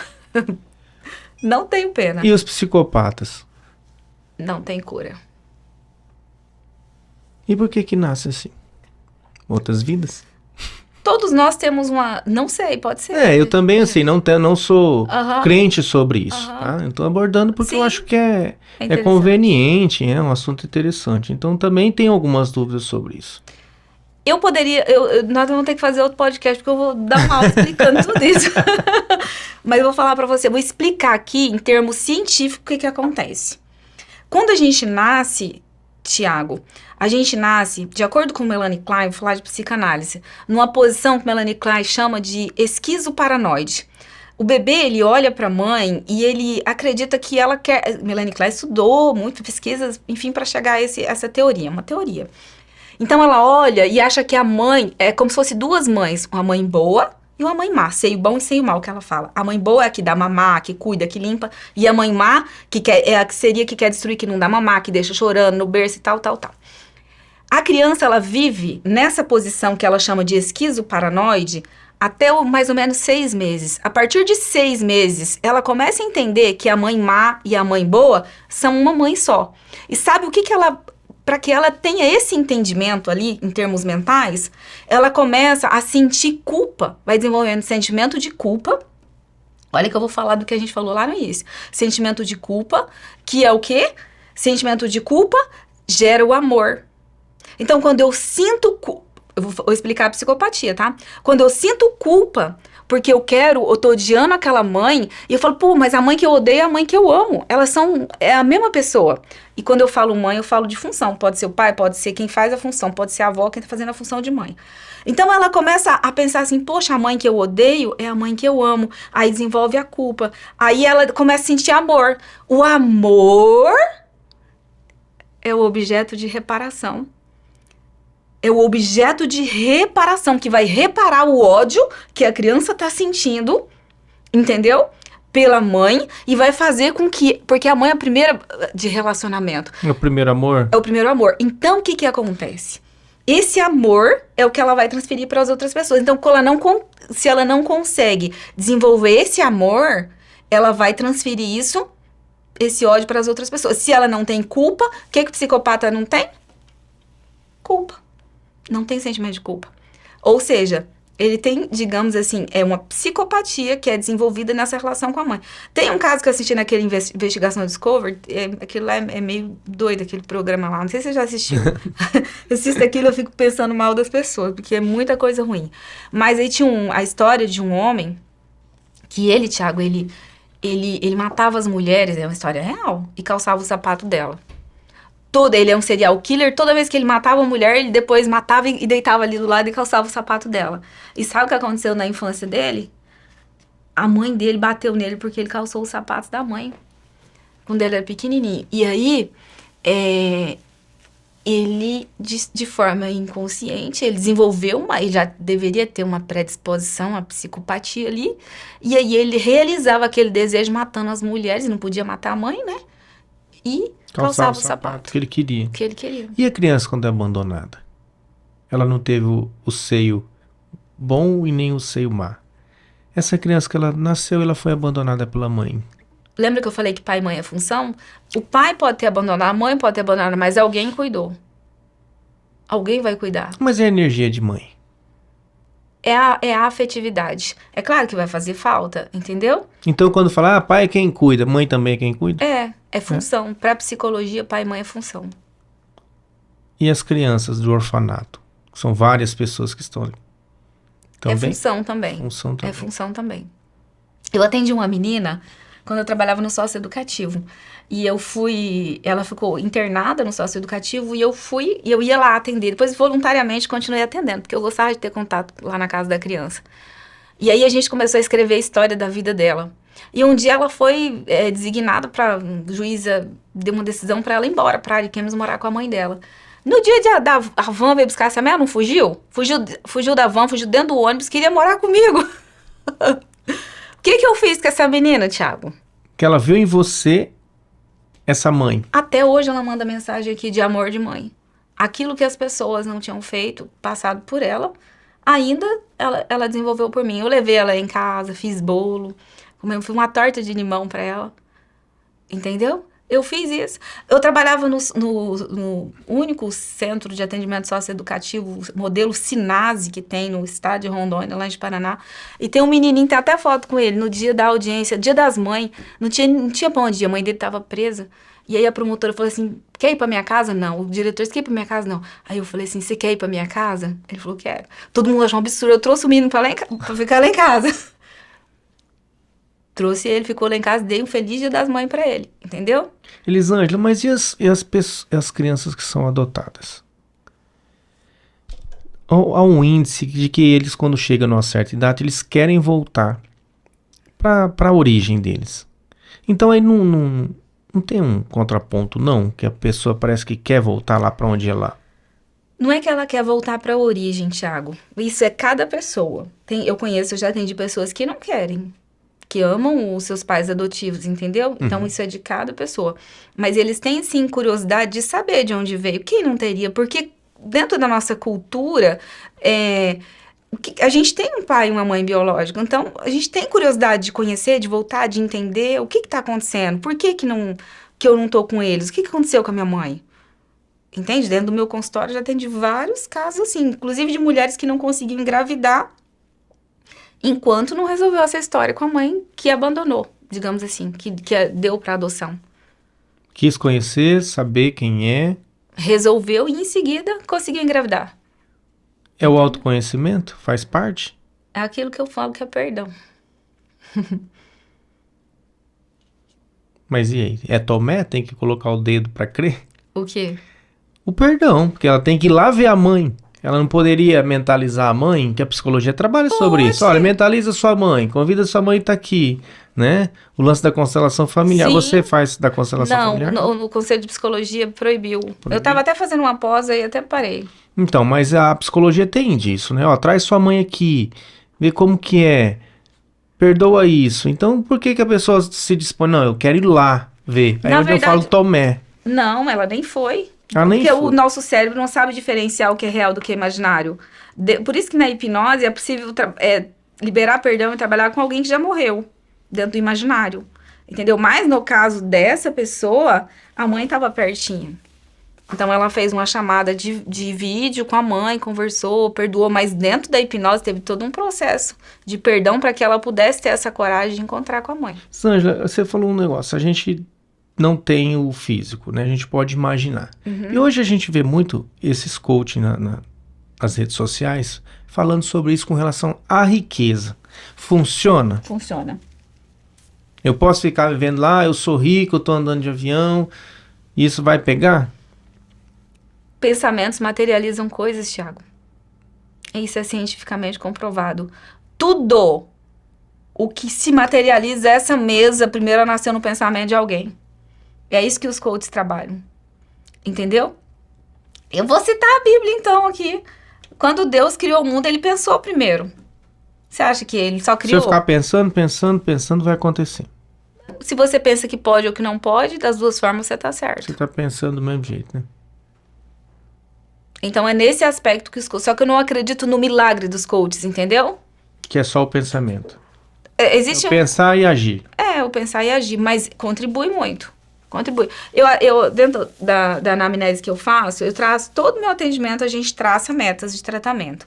Não tenho pena. E os psicopatas? Não tem cura. E por que nasce assim? Outras vidas? Todos nós temos uma... Não sei, pode ser. Eu também, assim, não sou crente sobre isso, tá? Eu tô abordando porque eu acho que é conveniente, é um assunto interessante. Então, também tenho algumas dúvidas sobre isso. Eu poderia... nós vamos ter que fazer outro podcast, porque eu vou dar uma aula explicando tudo isso. Mas eu vou falar pra você, vou explicar aqui, em termos científicos, o que acontece. Quando a gente nasce, Tiago, a gente nasce, de acordo com Melanie Klein, vou falar de psicanálise, numa posição que Melanie Klein chama de esquizoparanoide. O bebê, ele olha para a mãe e ele acredita que ela quer... Melanie Klein estudou muito, pesquisas, enfim, para chegar a essa teoria, uma teoria. Então, ela olha e acha que a mãe é como se fosse duas mães, uma mãe boa e uma mãe má, seio bom e seio mau, que ela fala. A mãe boa é a que dá mamar, que cuida, que limpa, e a mãe má, é a que seria que quer destruir, que não dá mamar, que deixa chorando no berço e tal. A criança, ela vive nessa posição que ela chama de esquizoparanoide até mais ou menos 6 meses. A partir de 6 meses, ela começa a entender que a mãe má e a mãe boa são uma mãe só. E sabe o que ela... Para que ela tenha esse entendimento ali, em termos mentais, ela começa a sentir culpa, vai desenvolvendo sentimento de culpa. Olha que eu vou falar do que a gente falou lá no início. Sentimento de culpa, que é o quê? Sentimento de culpa gera o amor. Então, quando eu sinto culpa, eu vou explicar a psicopatia, tá? Quando eu sinto culpa, porque eu tô odiando aquela mãe, e eu falo, pô, mas a mãe que eu odeio é a mãe que eu amo. É a mesma pessoa. E quando eu falo mãe, eu falo de função. Pode ser o pai, pode ser quem faz a função, pode ser a avó quem tá fazendo a função de mãe. Então, ela começa a pensar assim, poxa, a mãe que eu odeio é a mãe que eu amo. Aí desenvolve a culpa. Aí ela começa a sentir amor. O amor é o objeto de reparação. É o objeto de reparação, que vai reparar o ódio que a criança tá sentindo, entendeu? Pela mãe, e vai fazer com que... Porque a mãe é a primeira de relacionamento. É o primeiro amor? É o primeiro amor. Então, o que acontece? Esse amor é o que ela vai transferir para as outras pessoas. Então, se ela não consegue desenvolver esse amor, ela vai transferir esse ódio para as outras pessoas. Se ela não tem culpa, o que o psicopata não tem? Culpa. Não tem sentimento de culpa. Ou seja, ele tem, digamos assim, uma psicopatia que é desenvolvida nessa relação com a mãe. Tem um caso que eu assisti naquele Investigação Discovery, aquilo lá é meio doido, aquele programa lá, não sei se você já assistiu. Eu assisto aquilo, eu fico pensando mal das pessoas, porque é muita coisa ruim. Mas aí tinha a história de um homem, que ele, Thiago, ele matava as mulheres, é uma história real, e calçava o sapato dela. Ele é um serial killer, toda vez que ele matava uma mulher, ele depois matava e deitava ali do lado e calçava o sapato dela. E sabe o que aconteceu na infância dele? A mãe dele bateu nele porque ele calçou os sapatos da mãe, quando ele era pequenininho. E aí, ele, de forma inconsciente, ele desenvolveu ele já deveria ter uma predisposição à psicopatia ali, e aí ele realizava aquele desejo matando as mulheres, não podia matar a mãe, né? E calçava o sapato. Que ele queria. Que ele queria. E a criança quando é abandonada? Ela não teve o seio bom e nem o seio má. Essa criança que ela nasceu, ela foi abandonada pela mãe. Lembra que eu falei que pai e mãe é função? O pai pode ter abandonado, a mãe pode ter abandonado, mas alguém cuidou. Alguém vai cuidar. Mas é a energia de mãe. É a afetividade. É claro que vai fazer falta, entendeu? Então, quando fala, pai é quem cuida, mãe também é quem cuida? É função. Pra psicologia, pai e mãe é função. E as crianças do orfanato? São várias pessoas que estão ali. Também? É função também. É função também. Eu atendi uma menina quando eu trabalhava no socioeducativo. E ela ficou internada no socioeducativo e eu ia lá atender. Depois, voluntariamente, continuei atendendo, porque eu gostava de ter contato lá na casa da criança. E aí, a gente começou a escrever a história da vida dela. E um dia ela foi designada para... A juíza deu uma decisão para ela ir embora para Ariquemes morar com a mãe dela. No dia a van veio buscar essa mulher, não fugiu? Fugiu da van, fugiu dentro do ônibus, queria morar comigo. O que eu fiz com essa menina, Thiago? Que ela viu em você essa mãe. Até hoje ela manda mensagem aqui de amor de mãe. Aquilo que as pessoas não tinham feito, passado por ela, ainda ela desenvolveu por mim. Eu levei ela em casa, fiz bolo, fiz uma torta de limão pra ela. Entendeu? Eu fiz isso. Eu trabalhava no único centro de atendimento socioeducativo, modelo Sinase, que tem no estado de Rondônia, lá de Paraná. E tem um menininho, tem até foto com ele, no dia da audiência, dia das mães. Não tinha pra onde ir, a mãe dele tava presa. E aí a promotora falou assim, quer ir pra minha casa? Não. O diretor disse, quer ir pra minha casa? Não. Aí eu falei assim, você quer ir pra minha casa? Ele falou, quero. Todo mundo achou um absurdo. Eu trouxe o menino pra ficar lá em casa. Trouxe ele, ficou lá em casa, dei um feliz dia das mães pra ele, entendeu? Elisângela, mas e as crianças que são adotadas? Há um índice de que eles, quando chegam numa certa idade, eles querem voltar para a origem deles. Então aí não tem um contraponto, não? Que a pessoa parece que quer voltar lá para onde é lá. Não é que ela quer voltar para a origem, Thiago. Isso é cada pessoa. Eu já atendi pessoas que não querem. Que amam os seus pais adotivos, entendeu? Então, isso é de cada pessoa. Mas eles têm, sim, curiosidade de saber de onde veio. Quem não teria? Porque dentro da nossa cultura, a gente tem um pai e uma mãe biológica. Então, a gente tem curiosidade de conhecer, de voltar, de entender o que está acontecendo. Por que eu não tô com eles? O que aconteceu com a minha mãe? Entende? Dentro do meu consultório, eu já atendi vários casos assim. Inclusive de mulheres que não conseguiam engravidar enquanto não resolveu essa história com a mãe que abandonou, digamos assim, que deu para adoção. Quis conhecer, saber quem é. Resolveu e em seguida conseguiu engravidar. É o autoconhecimento? Faz parte? É aquilo que eu falo que é perdão. Mas e aí? É Tomé? Tem que colocar o dedo para crer? O quê? O perdão, porque ela tem que ir lá ver a mãe. Ela não poderia mentalizar a mãe, que a psicologia trabalha sobre isso. Olha, mentaliza sua mãe, convida sua mãe a estar aqui, né? O lance da constelação familiar. Sim. Você faz da constelação familiar? Não, no Conselho de Psicologia proibiu. Eu estava até fazendo uma pós aí, até parei. Então, mas a psicologia tem disso, né? Ó, traz sua mãe aqui, vê como que é, perdoa isso. Então, por que a pessoa se dispõe? Não, eu quero ir lá ver. Aí eu falo Tomé. Não, ela nem foi. Porque o nosso cérebro não sabe diferenciar o que é real do que é imaginário. Por isso que na hipnose é possível liberar perdão e trabalhar com alguém que já morreu, dentro do imaginário. Entendeu? Mas no caso dessa pessoa, a mãe estava pertinho. Então ela fez uma chamada de vídeo com a mãe, conversou, perdoou, mas dentro da hipnose teve todo um processo de perdão para que ela pudesse ter essa coragem de encontrar com a mãe. Sângela, você falou um negócio, a gente não tem o físico, né? A gente pode imaginar. E hoje a gente vê muito esses coaching nas redes sociais falando sobre isso com relação à riqueza. Funciona? Funciona. Eu posso ficar vivendo lá, eu sou rico, eu tô andando de avião, isso vai pegar? Pensamentos materializam coisas, Thiago. Isso é cientificamente comprovado. Tudo o que se materializa, essa mesa, primeiro nasceu no pensamento de alguém. É isso que os coaches trabalham. Entendeu? Eu vou citar a Bíblia, então, aqui. Quando Deus criou o mundo, ele pensou primeiro. Você acha que ele só criou? Se eu ficar pensando, vai acontecer. Se você pensa que pode ou que não pode, das duas formas você tá certo. Você tá pensando do mesmo jeito, né? Então é nesse aspecto que os coaches... Só que eu não acredito no milagre dos coaches, entendeu? Que é só o pensamento. Existe pensar e agir. O pensar e agir, mas contribui muito. Contribui. Eu dentro da anamnese que eu faço, eu traço todo o meu atendimento, a gente traça metas de tratamento.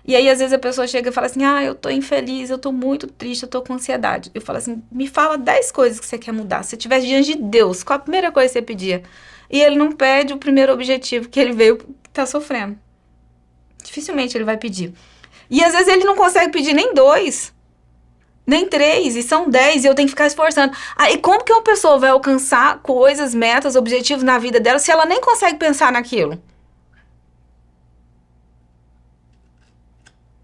E aí, às vezes, a pessoa chega e fala assim, eu tô infeliz, eu tô muito triste, eu tô com ansiedade. Eu falo assim, me fala 10 coisas que você quer mudar. Se você estivesse diante de Deus, qual a primeira coisa que você pedia? E ele não pede o primeiro objetivo que ele veio, que tá sofrendo. Dificilmente ele vai pedir. E às vezes ele não consegue pedir nem 2, nem 3, e são 10, e eu tenho que ficar esforçando. E como que uma pessoa vai alcançar coisas, metas, objetivos na vida dela se ela nem consegue pensar naquilo?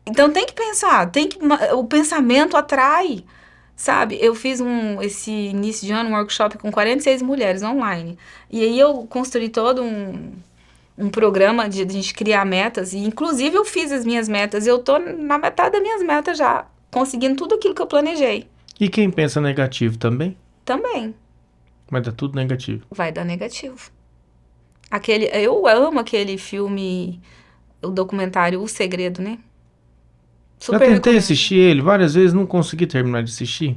Então tem que pensar, o pensamento atrai, sabe? Eu fiz esse início de ano um workshop com 46 mulheres online, e aí eu construí todo um programa de a gente criar metas, e inclusive eu fiz as minhas metas, eu tô na metade das minhas metas já, conseguindo tudo aquilo que eu planejei. E quem pensa negativo também? Também. Vai dar tudo negativo. Vai dar negativo. Eu amo aquele filme, o documentário O Segredo, né? Super já tentei assistir ele várias vezes, não consegui terminar de assistir.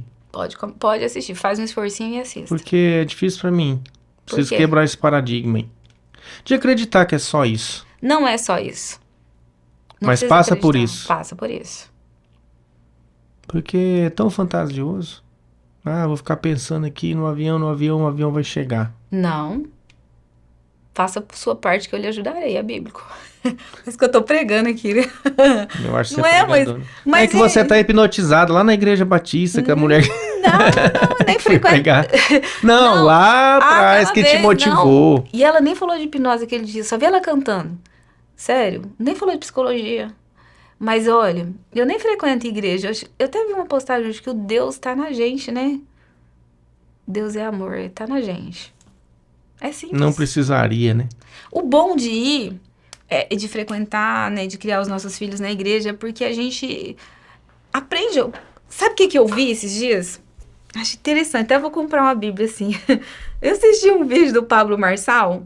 Pode assistir, faz um esforcinho e assista. Porque é difícil pra mim. Preciso quebrar esse paradigma aí. De acreditar que é só isso. Não é só isso. Não Mas passa por isso. Passa por isso. Porque é tão fantasioso. Vou ficar pensando aqui no avião, o avião vai chegar. Não. Faça a sua parte que eu lhe ajudarei, é bíblico. Isso que eu tô pregando aqui, né? Eu acho que não é, mas é que você tá hipnotizado lá na Igreja Batista, que a mulher... Não, nem frequenta. Não, lá atrás que te motivou. Não. E ela nem falou de hipnose aquele dia, só vi ela cantando. Sério, nem falou de psicologia. Mas olha, eu nem frequento igreja. Eu até vi uma postagem hoje que o Deus tá na gente, né? Deus é amor, ele tá na gente. É simples. Não precisaria, né? O bom de ir, de frequentar, né, de criar os nossos filhos na igreja, porque a gente aprende. Sabe o que eu vi esses dias? Acho interessante, até vou comprar uma Bíblia assim. Eu assisti um vídeo do Pablo Marçal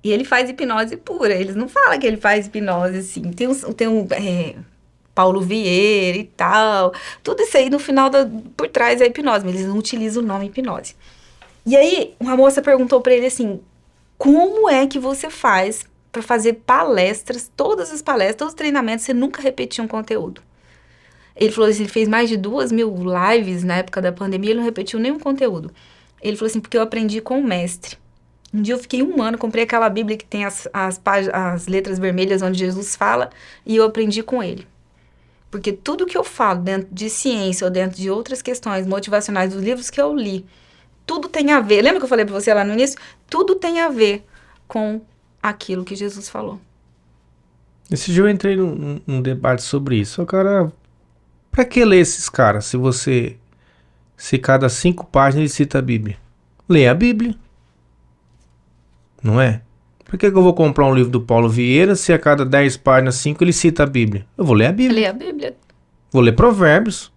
e ele faz hipnose pura. Eles não falam que ele faz hipnose assim. Tem um Paulo Vieira e tal. Tudo isso aí no final, por trás é hipnose, mas eles não utilizam o nome hipnose. E aí, uma moça perguntou pra ele assim, como é que você faz pra fazer palestras, todas as palestras, todos os treinamentos, você nunca repetir um conteúdo? Ele falou assim, ele fez mais de 2.000 lives na época da pandemia, ele não repetiu nenhum conteúdo. Ele falou assim, porque eu aprendi com o mestre. Um dia eu fiquei 1 ano, comprei aquela Bíblia que tem as letras vermelhas onde Jesus fala, e eu aprendi com ele. Porque tudo que eu falo dentro de ciência ou dentro de outras questões motivacionais dos livros que eu li, tudo tem a ver. Lembra que eu falei pra você lá no início? Tudo tem a ver com aquilo que Jesus falou. Esse dia eu entrei num debate sobre isso. O cara... Pra que ler esses caras se cada 5 páginas ele cita a Bíblia? Lê a Bíblia. Não é? Por que eu vou comprar um livro do Paulo Vieira se a cada 10 páginas, 5 ele cita a Bíblia? Eu vou ler a Bíblia. Lê a Bíblia. Vou ler Provérbios,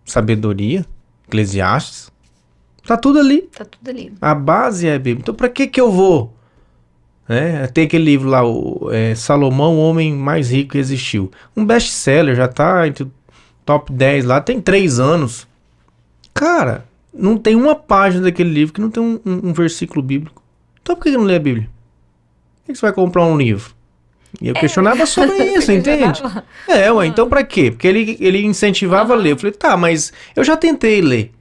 Sabedoria, Eclesiastes. Tá tudo ali. Tá tudo ali. A base é a Bíblia. Então pra que eu vou? Tem aquele livro lá, Salomão, o homem mais rico que existiu. Um best-seller, já tá entre o top 10 lá, tem 3 anos. Cara, não tem uma página daquele livro que não tem um versículo bíblico. Então por que não lê a Bíblia? Por que você vai comprar um livro? E eu questionava sobre isso, entende? Então pra quê? Porque ele incentivava a ler. Eu falei, tá, mas eu já tentei ler.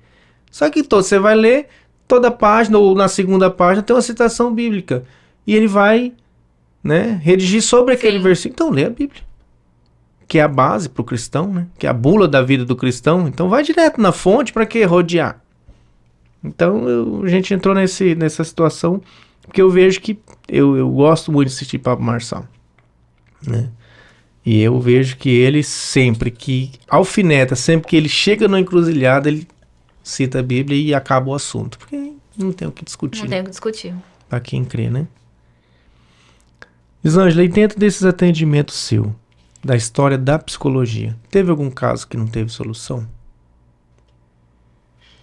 Só que você vai ler, toda página ou na segunda página tem uma citação bíblica. E ele vai, né, redigir sobre aquele versículo. Então lê a Bíblia. Que é a base pro cristão, né? Que é a bula da vida do cristão. Então vai direto na fonte, pra que rodear? Então a gente entrou nessa situação, porque eu vejo que eu gosto muito de assistir Pablo Marçal, né? E eu vejo que ele sempre que alfineta, sempre que ele chega na encruzilhada, ele cita a Bíblia e acaba o assunto. Porque não tem o que discutir. Não tem o que discutir. Pra quem crê, né? Elisângela, e dentro desses atendimentos seu, da história da psicologia, teve algum caso que não teve solução?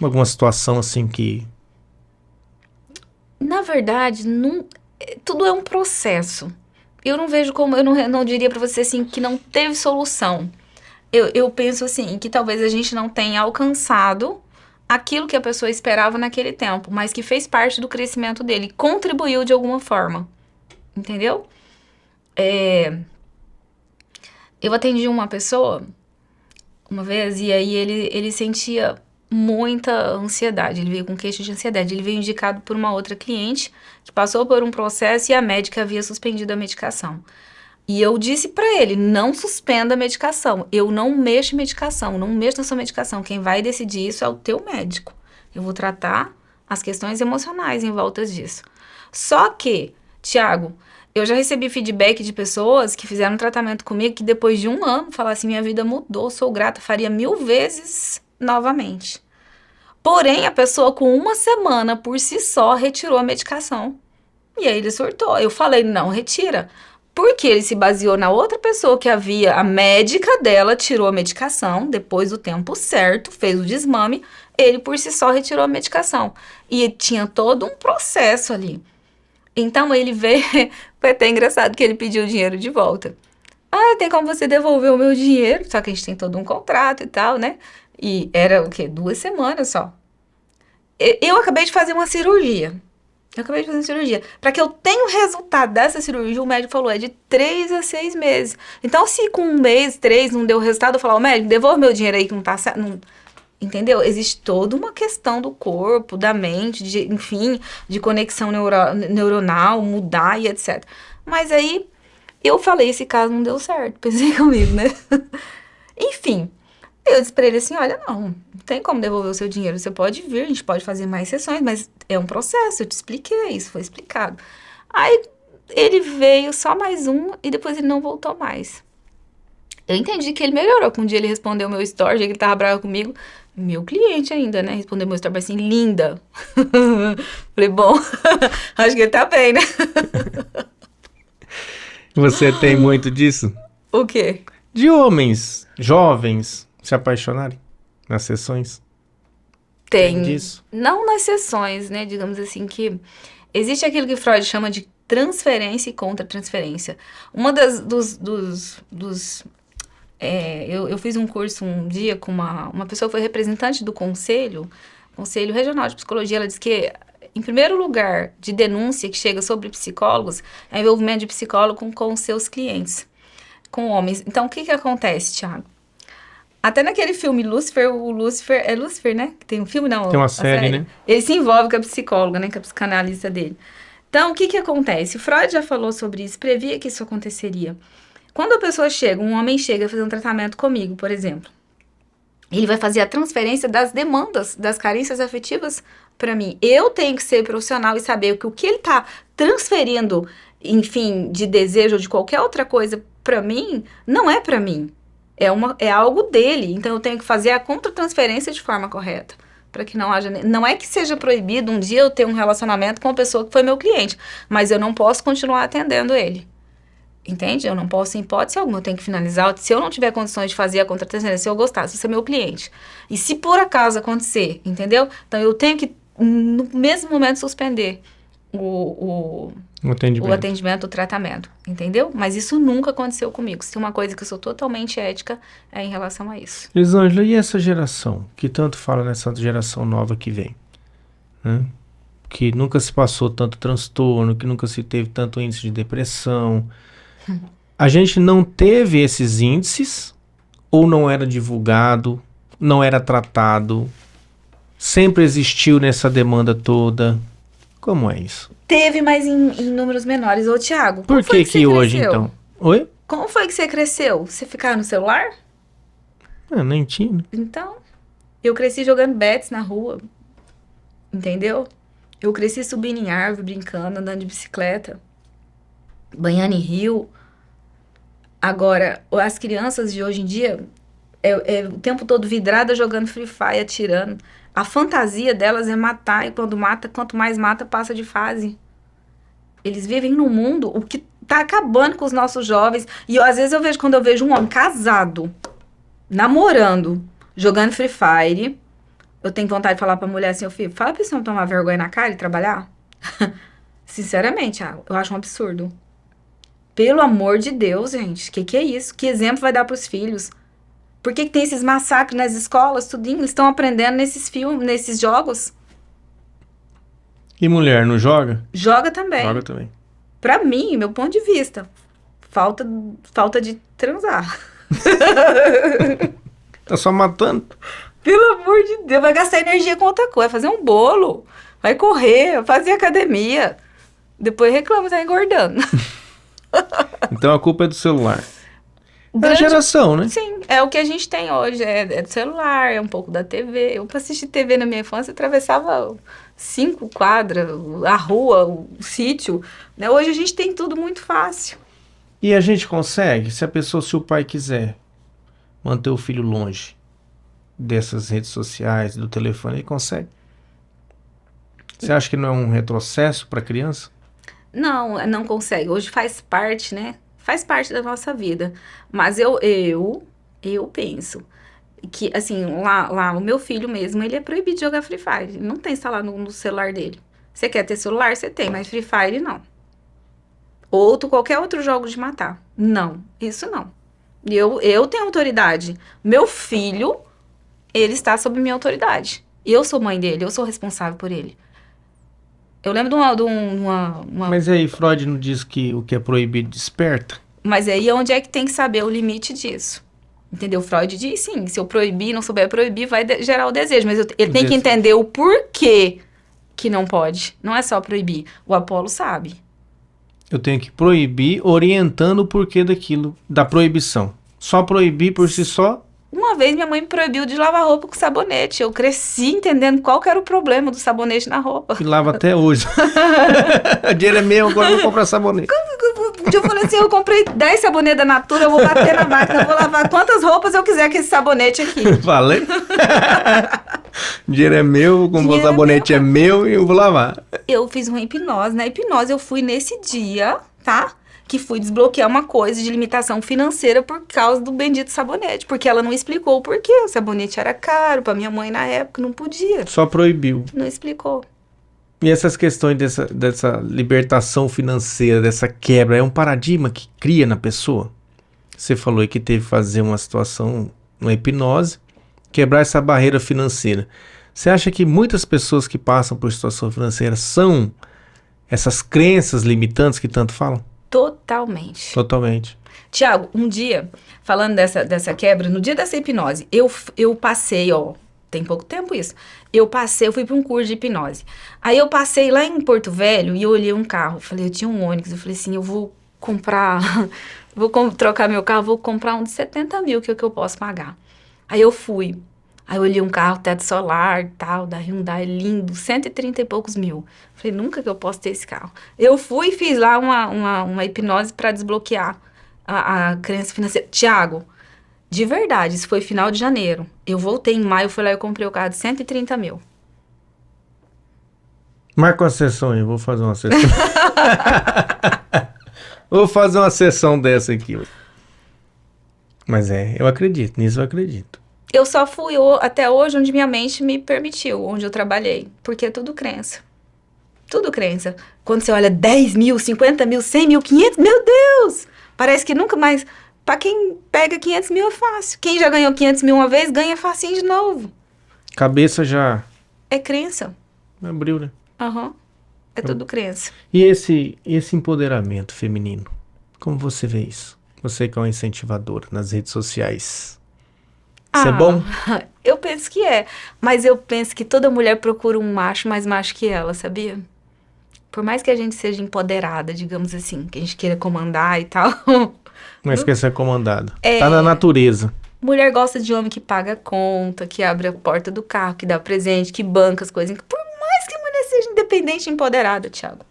Alguma situação assim que... Na verdade, tudo é um processo. Eu não vejo como... Eu não diria pra você assim que não teve solução. Eu penso assim, que talvez a gente não tenha alcançado aquilo que a pessoa esperava naquele tempo, mas que fez parte do crescimento dele, contribuiu de alguma forma. Entendeu? Eu atendi uma pessoa uma vez e aí ele sentia muita ansiedade, ele veio com queixa de ansiedade, ele veio indicado por uma outra cliente que passou por um processo e a médica havia suspendido a medicação. E eu disse pra ele, não suspenda a medicação, eu não mexo em medicação, não mexo na sua medicação, quem vai decidir isso é o teu médico. Eu vou tratar as questões emocionais em volta disso. Só que, Tiago, eu já recebi feedback de pessoas que fizeram um tratamento comigo que depois de 1 ano falaram assim, minha vida mudou, sou grata, faria 1000 vezes novamente. Porém, a pessoa com 1 semana por si só retirou a medicação. E aí ele surtou. Eu falei, não retira. Porque ele se baseou na outra pessoa que havia, a médica dela tirou a medicação, depois do tempo certo, fez o desmame, ele por si só retirou a medicação. E tinha todo um processo ali. Então ele veio, foi até engraçado que ele pediu o dinheiro de volta. Tem como você devolver o meu dinheiro? Só que a gente tem todo um contrato e tal, né? E era o quê? 2 semanas só. Eu acabei de fazer uma cirurgia. Eu acabei de fazer cirurgia. Para que eu tenha o resultado dessa cirurgia, o médico falou, é de 3 a 6 meses. Então, se com 1 mês, 3, não deu resultado, eu falar, médico, devolve meu dinheiro aí que não tá certo. Não... Entendeu? Existe toda uma questão do corpo, da mente, enfim, de conexão neuronal, mudar e etc. Mas aí, eu falei, esse caso não deu certo. Pensei comigo, né? Enfim, eu disse pra ele assim, olha, não tem como devolver o seu dinheiro. Você pode vir, a gente pode fazer mais sessões, mas é um processo, eu te expliquei, isso foi explicado. Aí, ele veio só mais um e depois ele não voltou mais. Eu entendi que ele melhorou, que um dia ele respondeu meu story, que ele tava bravo comigo. Meu cliente ainda, né? Respondeu meu story assim, linda. Falei, bom, acho que ele tá bem, né? Você tem muito disso? O quê? De homens jovens se apaixonarem nas sessões? Tem disso? Não nas sessões, né? Digamos assim que existe aquilo que Freud chama de transferência e contra-transferência. Uma eu fiz um curso um dia com uma pessoa que foi representante do Conselho Regional de Psicologia. Ela disse que, em primeiro lugar, de denúncia que chega sobre psicólogos, é o envolvimento de psicólogo com os seus clientes, com homens. Então, o que acontece, Thiago? Até naquele filme Lúcifer, é Lúcifer, né? Que tem um filme, não? Tem uma série, né? Ele se envolve com a psicóloga, né? Com a psicanalista dele. Então, o que acontece? Freud já falou sobre isso, previa que isso aconteceria. Quando a pessoa chega, um homem chega a fazer um tratamento comigo, por exemplo, ele vai fazer a transferência das demandas, das carências afetivas para mim. Eu tenho que ser profissional e saber que o que ele está transferindo, enfim, de desejo ou de qualquer outra coisa para mim, não é para mim. É algo dele. Então, eu tenho que fazer a contra-transferência de forma correta. Para que não haja... Não é que seja proibido um dia eu ter um relacionamento com uma pessoa que foi meu cliente, mas eu não posso continuar atendendo ele. Entende? Eu não posso, em hipótese alguma, eu tenho que finalizar. Se eu não tiver condições de fazer a contra-transferência, se eu gostar, se você é meu cliente, e se por acaso acontecer, entendeu? Então, eu tenho que, no mesmo momento, suspender o atendimento, o tratamento, entendeu? Mas isso nunca aconteceu comigo. Se tem uma coisa que eu sou totalmente ética, é em relação a isso. Elisângela, e essa geração, que tanto fala nessa geração nova que vem, né? Que nunca se passou tanto transtorno, que nunca se teve tanto índice de depressão. A gente não teve esses índices, ou não era divulgado, não era tratado, sempre existiu nessa demanda toda. Como é isso? Teve, mas em números menores. Ô, Thiago, por que hoje, então? Oi? Como foi que você cresceu? Você ficava no celular? Nem tinha. Então, eu cresci jogando bets na rua, entendeu? Eu cresci subindo em árvore, brincando, andando de bicicleta, banhando em rio. Agora, as crianças de hoje em dia, o tempo todo vidrada jogando Free Fire, atirando. A fantasia delas é matar, e quando mata, quanto mais mata, passa de fase. Eles vivem num mundo, o que tá acabando com os nossos jovens. E às vezes eu vejo, quando eu vejo um homem casado, namorando, jogando Free Fire, eu tenho vontade de falar pra mulher assim, filho, fala pra esse homem tomar vergonha na cara e trabalhar. Sinceramente, eu acho um absurdo. Pelo amor de Deus, gente, que é isso? Que exemplo vai dar pros filhos? Por que tem esses massacres nas escolas, tudinho? Eles estão aprendendo nesses filmes, nesses jogos. E mulher, não joga? Joga também. Joga também. Pra mim, meu ponto de vista, falta de transar. Tá só matando. Pelo amor de Deus, vai gastar energia com outra coisa, vai fazer um bolo, vai correr, vai fazer academia. Depois reclama, tá engordando. Então a culpa é do celular. É a geração, né? Sim, é o que a gente tem hoje. É do celular, é um pouco da TV. Eu, pra assistir TV na minha infância, atravessava 5 quadras, a rua, o sítio. Né? Hoje a gente tem tudo muito fácil. E a gente consegue, se o pai quiser manter o filho longe dessas redes sociais, do telefone, ele consegue? Você acha que não é um retrocesso para a criança? Não consegue. Hoje faz parte, né? Faz parte da nossa vida. Mas eu penso que, assim, lá o meu filho mesmo, ele é proibido de jogar Free Fire. Ele não tem instalado no celular dele. Você quer ter celular? Você tem, mas Free Fire não. Qualquer outro jogo de matar. Não, isso não. Eu tenho autoridade. Meu filho, ele está sob minha autoridade. Eu sou mãe dele, eu sou responsável por ele. Eu lembro de uma... Mas aí, Freud não diz que o que é proibido desperta? Mas aí onde é que tem que saber o limite disso? Entendeu? Freud diz sim, se eu proibir, não souber proibir, vai gerar o desejo. Mas ele tem que entender o porquê que não pode. Não é só proibir. O Apolo sabe. Eu tenho que proibir orientando o porquê daquilo, da proibição. Só proibir por si só... Uma vez minha mãe me proibiu de lavar roupa com sabonete. Eu cresci entendendo qual que era o problema do sabonete na roupa. E lava até hoje. O dinheiro é meu, agora eu vou comprar sabonete. Eu falei assim, eu comprei 10 sabonetes da Natura, eu vou bater na máquina, eu vou lavar quantas roupas eu quiser com esse sabonete aqui. Falei? O dinheiro é meu, como o sabonete é meu e eu vou lavar. Eu fiz uma hipnose. Na hipnose eu fui nesse dia, tá? Que fui desbloquear uma coisa de limitação financeira por causa do bendito sabonete. Porque ela não explicou o porquê. O sabonete era caro pra minha mãe na época, não podia. Só proibiu. Não explicou. E essas questões dessa libertação financeira, dessa quebra, é um paradigma que cria na pessoa? Você falou aí que teve que fazer uma situação, uma hipnose, quebrar essa barreira financeira. Você acha que muitas pessoas que passam por situação financeira são essas crenças limitantes que tanto falam? Totalmente. Totalmente. Tiago, um dia, falando dessa quebra, no dia dessa hipnose, eu passei, ó, tem pouco tempo isso, eu fui para um curso de hipnose. Aí eu passei lá em Porto Velho e eu olhei um carro, eu tinha um Onix, eu falei assim, eu vou comprar, trocar meu carro, vou comprar um de 70 mil, que é o que eu posso pagar. Aí eu fui. Aí eu olhei um carro, teto solar e tal, da Hyundai, lindo, 130 e poucos mil. Falei, nunca que eu posso ter esse carro. Eu fui e fiz lá uma hipnose para desbloquear a crença financeira. Tiago, de verdade, isso foi final de janeiro. Eu voltei em maio, fui lá e comprei o carro de 130 mil. Marca uma sessão aí, vou fazer uma sessão. Vou fazer uma sessão dessa aqui. Mas eu acredito, nisso eu acredito. Eu só fui até hoje onde minha mente me permitiu, onde eu trabalhei. Porque é tudo crença. Tudo crença. Quando você olha 10 mil, 50 mil, 100 mil, 500, meu Deus! Parece que nunca mais... Pra quem pega 500 mil é fácil. Quem já ganhou 500 mil uma vez, ganha facinho de novo. Cabeça já... É crença. Abriu, né? Aham. É tudo crença. E esse empoderamento feminino? Como você vê isso? Você que é uma incentivadora nas redes sociais. Isso é bom? Eu penso que é. Mas eu penso que toda mulher procura um macho mais macho que ela, sabia? Por mais que a gente seja empoderada, digamos assim, que a gente queira comandar e tal. Mas quer ser comandada. Tá na natureza. Mulher gosta de homem que paga a conta, que abre a porta do carro, que dá presente, que banca as coisas. Por mais que a mulher seja independente e empoderada, Thiago.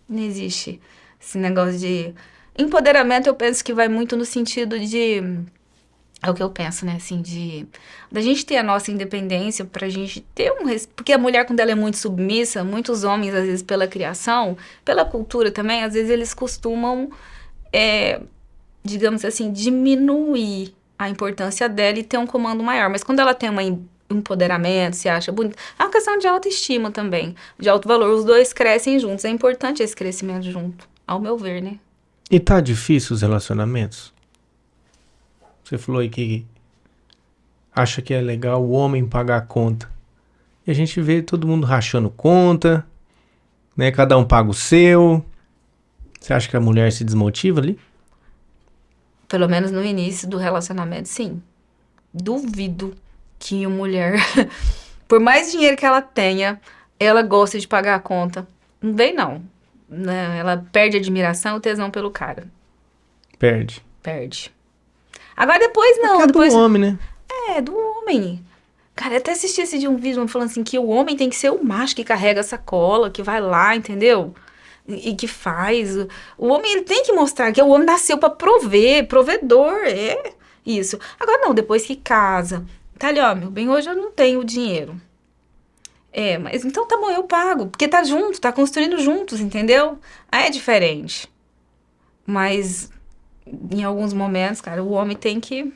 Não existe esse negócio de... Empoderamento eu penso que vai muito no sentido de... É o que eu penso, né, assim, da gente ter a nossa independência, pra gente ter porque a mulher, quando ela é muito submissa, muitos homens, às vezes, pela criação, pela cultura também, às vezes eles costumam, digamos assim, diminuir a importância dela e ter um comando maior. Mas quando ela tem um empoderamento, se acha bonita, é uma questão de autoestima também, de alto valor. Os dois crescem juntos, é importante esse crescimento junto, ao meu ver, né? E tá difícil os relacionamentos? Você falou aí que acha que é legal o homem pagar a conta. E a gente vê todo mundo rachando conta, né? Cada um paga o seu. Você acha que a mulher se desmotiva ali? Pelo menos no início do relacionamento, sim. Duvido que uma mulher, por mais dinheiro que ela tenha, ela gosta de pagar a conta. Não vem, não. Ela perde a admiração e o tesão pelo cara. Perde. Agora depois não. É do homem, né? É, do homem. Cara, eu até assisti esse de um vídeo falando assim que o homem tem que ser o macho que carrega a sacola, que vai lá, entendeu? E que faz. O homem, ele tem que mostrar que o homem nasceu pra prover, provedor, é isso. Agora não, depois que casa, tá ali, ó, meu bem, hoje eu não tenho dinheiro. Mas então tá bom, eu pago, porque tá junto, tá construindo juntos, entendeu? Aí é diferente. Mas em alguns momentos, cara, o homem tem que...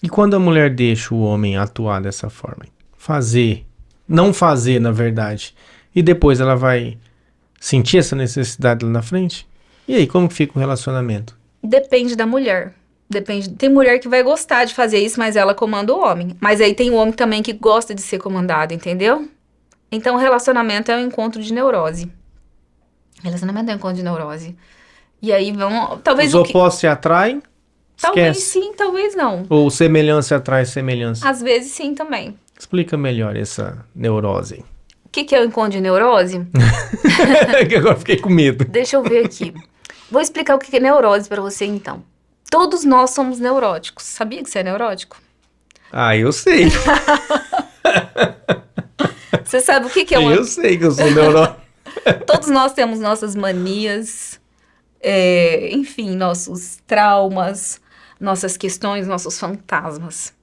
E quando a mulher deixa o homem atuar dessa forma? Não fazer, na verdade, e depois ela vai sentir essa necessidade lá na frente? E aí, como que fica o relacionamento? Depende da mulher. Tem mulher que vai gostar de fazer isso, mas ela comanda o homem. Mas aí tem o homem também que gosta de ser comandado, entendeu? Então o relacionamento é um encontro de neurose. Relacionamento é um encontro de neurose. E aí vão... Talvez os opostos se atraem? Talvez Esquece. sim, talvez não. Ou semelhança atrai semelhança? Às vezes sim também. Explica melhor essa neurose. O que é o encontro de neurose? Que agora fiquei com medo. Deixa eu ver aqui. Vou explicar o que é neurose pra você, então. Todos nós somos neuróticos. Sabia que você é neurótico? Ah, eu sei. Você sabe o que é uma... Eu sei que eu sou neurótico. Todos nós temos nossas manias, enfim, nossos traumas, nossas questões, nossos fantasmas.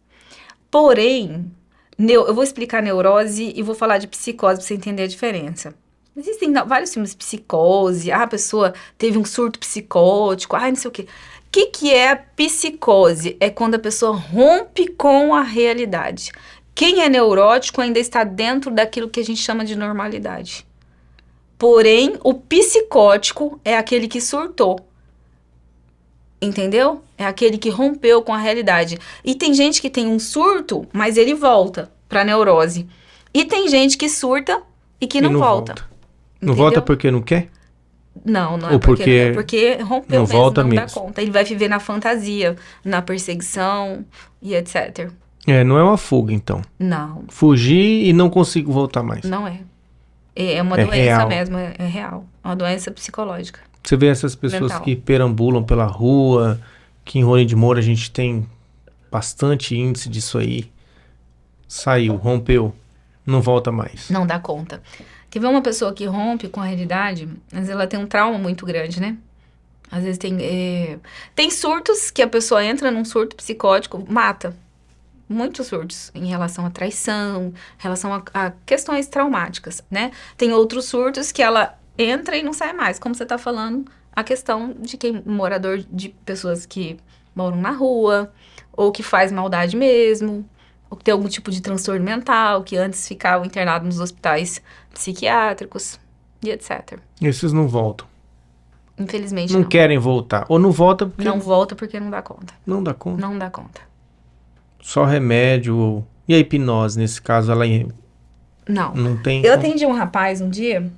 Porém, eu vou explicar neurose e vou falar de psicose para você entender a diferença. Existem vários filmes de psicose, a pessoa teve um surto psicótico, não sei o quê. O que é a psicose? É quando a pessoa rompe com a realidade. Quem é neurótico ainda está dentro daquilo que a gente chama de normalidade. Porém, o psicótico é aquele que surtou. Entendeu? É aquele que rompeu com a realidade. E tem gente que tem um surto, mas ele volta para neurose. E tem gente que surta e que não volta. Não volta porque não quer? Não, não é ou porque rompeu não mesmo, volta não mesmo. dá conta. Ele vai viver na fantasia, na perseguição e etc. Não é uma fuga, então. Não. Fugir e não consigo voltar mais. Não é. É uma doença real. Mesmo, é real. É uma doença psicológica. Você vê essas pessoas mental. Que perambulam pela rua, que em Rolim de Moura a gente tem bastante índice disso aí. Saiu, rompeu, não volta mais. Não dá conta. Quer ver uma pessoa que rompe com a realidade, mas ela tem um trauma muito grande, né? Às vezes tem surtos que a pessoa entra num surto psicótico, mata. Muitos surtos em relação à traição, em relação a questões traumáticas, né? Tem outros surtos que ela entra e não sai mais. Como você está falando, a questão de quem morador de pessoas que moram na rua, ou que faz maldade mesmo, ou que tem algum tipo de transtorno mental, que antes ficavam internados nos hospitais psiquiátricos e etc. Esses não voltam. Infelizmente não. Não querem voltar. Ou não volta porque... Não volta porque não dá conta. Não dá conta? Não dá conta. Só remédio. E a hipnose, nesse caso, ela não tem... Eu atendi um rapaz um dia...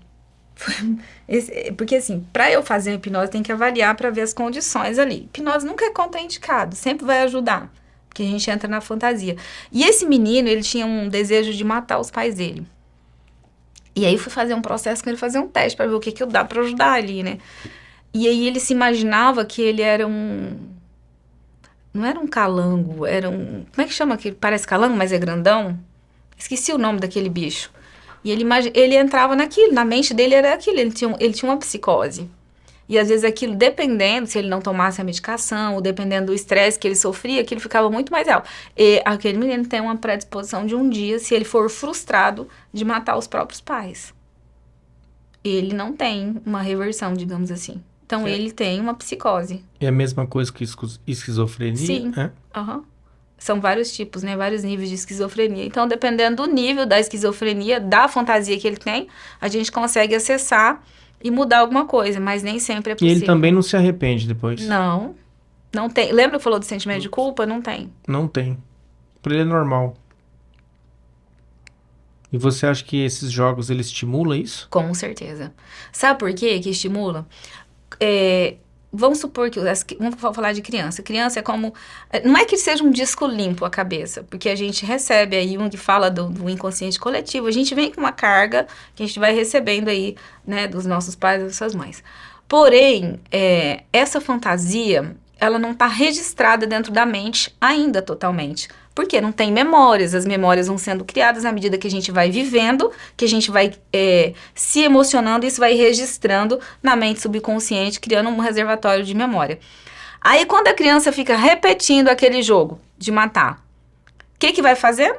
Porque assim, para eu fazer a hipnose, tem que avaliar para ver as condições ali. Hipnose nunca é contraindicado, sempre vai ajudar. Porque a gente entra na fantasia. E esse menino, ele tinha um desejo de matar os pais dele. E aí fui fazer um processo com ele, fazer um teste para ver o que dá para ajudar ali, né? E aí ele se imaginava que ele era não era um calango, era um... Como é que chama aquele? Parece calango, mas é grandão. Esqueci o nome daquele bicho. E ele entrava naquilo, na mente dele era aquilo, ele tinha uma psicose. E às vezes aquilo, dependendo, se ele não tomasse a medicação, ou dependendo do estresse que ele sofria, aquilo ficava muito mais real. E aquele menino tem uma predisposição de um dia, se ele for frustrado, de matar os próprios pais. Ele não tem uma reversão, digamos assim. Então, ele tem uma psicose. É a mesma coisa que esquizofrenia? Sim. São vários tipos, né? Vários níveis de esquizofrenia. Então, dependendo do nível da esquizofrenia, da fantasia que ele tem, a gente consegue acessar e mudar alguma coisa, mas nem sempre é possível. E ele também não se arrepende depois? Não tem. Lembra que falou do sentimento de culpa? Não tem. Não tem. Pra ele é normal. E você acha que esses jogos, eles estimulam isso? Com certeza. Sabe por quê que estimula? Vamos supor que... Vamos falar de criança. Criança é como... Não é que seja um disco limpo a cabeça, porque a gente recebe aí, onde fala do inconsciente coletivo, a gente vem com uma carga que a gente vai recebendo aí, né, dos nossos pais e das suas mães. Porém, essa fantasia, ela não está registrada dentro da mente ainda totalmente. Porque não tem memórias, as memórias vão sendo criadas à medida que a gente vai vivendo, que a gente vai se emocionando, e isso vai registrando na mente subconsciente, criando um reservatório de memória. Aí, quando a criança fica repetindo aquele jogo de matar, o que vai fazer?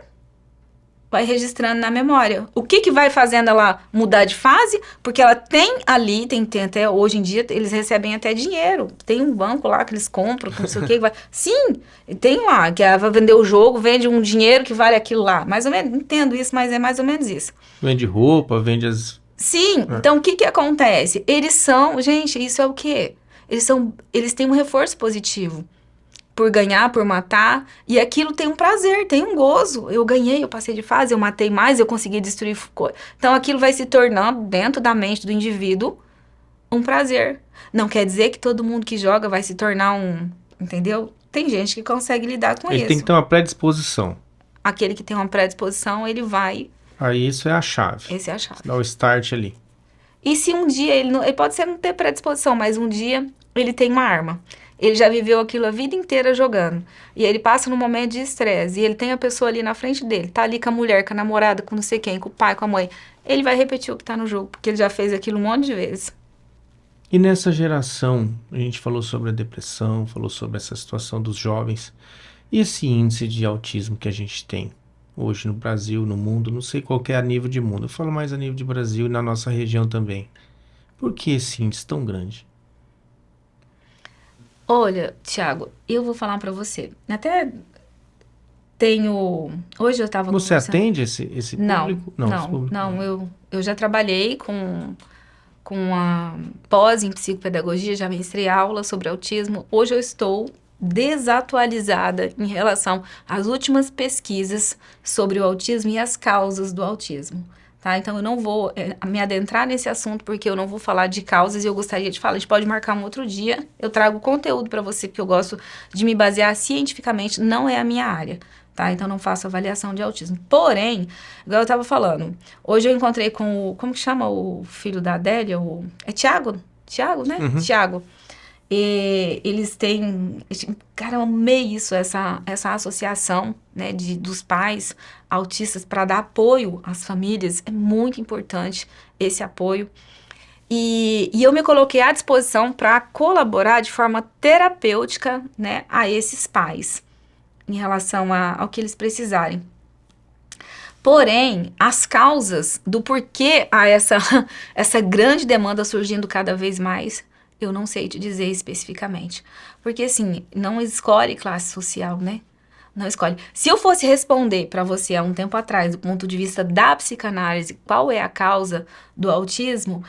Vai registrando na memória. O que vai fazendo ela mudar de fase? Porque ela tem ali, tem até hoje em dia, eles recebem até dinheiro. Tem um banco lá que eles compram, não sei o que. Sim, tem lá, que vai vender o jogo, vende um dinheiro que vale aquilo lá. Mais ou menos, entendo isso, mas é mais ou menos isso. Vende roupa, vende as... Sim, então o que acontece? Eles são, gente, isso é o quê? Eles têm um reforço positivo. Por ganhar, por matar, e aquilo tem um prazer, tem um gozo. Eu ganhei, eu passei de fase, eu matei mais, eu consegui destruir. Então, aquilo vai se tornando, dentro da mente do indivíduo, um prazer. Não quer dizer que todo mundo que joga vai se tornar um... Entendeu? Tem gente que consegue lidar com isso. Ele tem que ter uma predisposição. Aquele que tem uma predisposição, ele vai... Aí isso é a chave. Essa é a chave. Dá o start ali. E se um dia ele pode ser não ter predisposição, mas um dia ele tem uma arma. Ele já viveu aquilo a vida inteira jogando. E ele passa num momento de estresse. E ele tem a pessoa ali na frente dele. Tá ali com a mulher, com a namorada, com não sei quem, com o pai, com a mãe. Ele vai repetir o que tá no jogo, porque ele já fez aquilo um monte de vezes. E nessa geração, a gente falou sobre a depressão, falou sobre essa situação dos jovens. E esse índice de autismo que a gente tem hoje no Brasil, no mundo, não sei qual que é a nível de mundo. Eu falo mais a nível de Brasil e na nossa região também. Por que esse índice tão grande? Olha, Thiago, eu vou falar pra você. Até tenho... Hoje eu tava Você conversando... atende esse público? Não, eu já trabalhei com a pós em psicopedagogia, já ministrei aula sobre autismo. Hoje eu estou desatualizada em relação às últimas pesquisas sobre o autismo e as causas do autismo, tá? Então eu não vou me adentrar nesse assunto porque eu não vou falar de causas e eu gostaria de falar. A gente pode marcar um outro dia, eu trago conteúdo para você porque eu gosto de me basear cientificamente, não é a minha área, tá? Então não faço avaliação de autismo. Porém, igual eu tava falando, hoje eu encontrei com o... Como que chama o filho da Adélia? É Tiago? Tiago, né? Uhum. Tiago. E eles têm... Cara, eu amei isso, essa associação, né, dos pais autistas para dar apoio às famílias. É muito importante esse apoio. E eu me coloquei à disposição para colaborar de forma terapêutica, né, a esses pais, em relação ao que eles precisarem. Porém, as causas do porquê há essa grande demanda surgindo cada vez mais, eu não sei te dizer especificamente. Porque, assim, não escolhe classe social, né? Não escolhe. Se eu fosse responder para você há um tempo atrás, do ponto de vista da psicanálise, qual é a causa do autismo,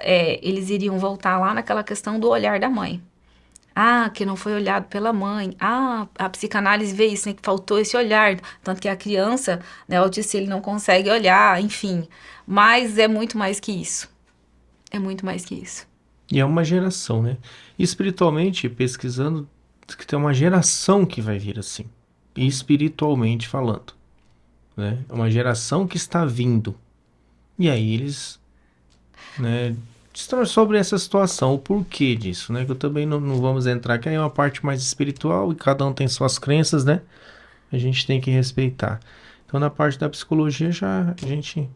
eles iriam voltar lá naquela questão do olhar da mãe. Ah, que não foi olhado pela mãe. Ah, a psicanálise vê isso, né? Que faltou esse olhar. Tanto que a criança, né, o autista, ele não consegue olhar, enfim. Mas é muito mais que isso. É muito mais que isso. E é uma geração, né? Espiritualmente, pesquisando, que tem uma geração que vai vir assim. Espiritualmente falando. Né? É uma geração que está vindo. E aí eles... né, sobre essa situação, o porquê disso, né? Que eu também não vamos entrar, que aí é uma parte mais espiritual e cada um tem suas crenças, né? A gente tem que respeitar. Então, na parte da psicologia, já a gente...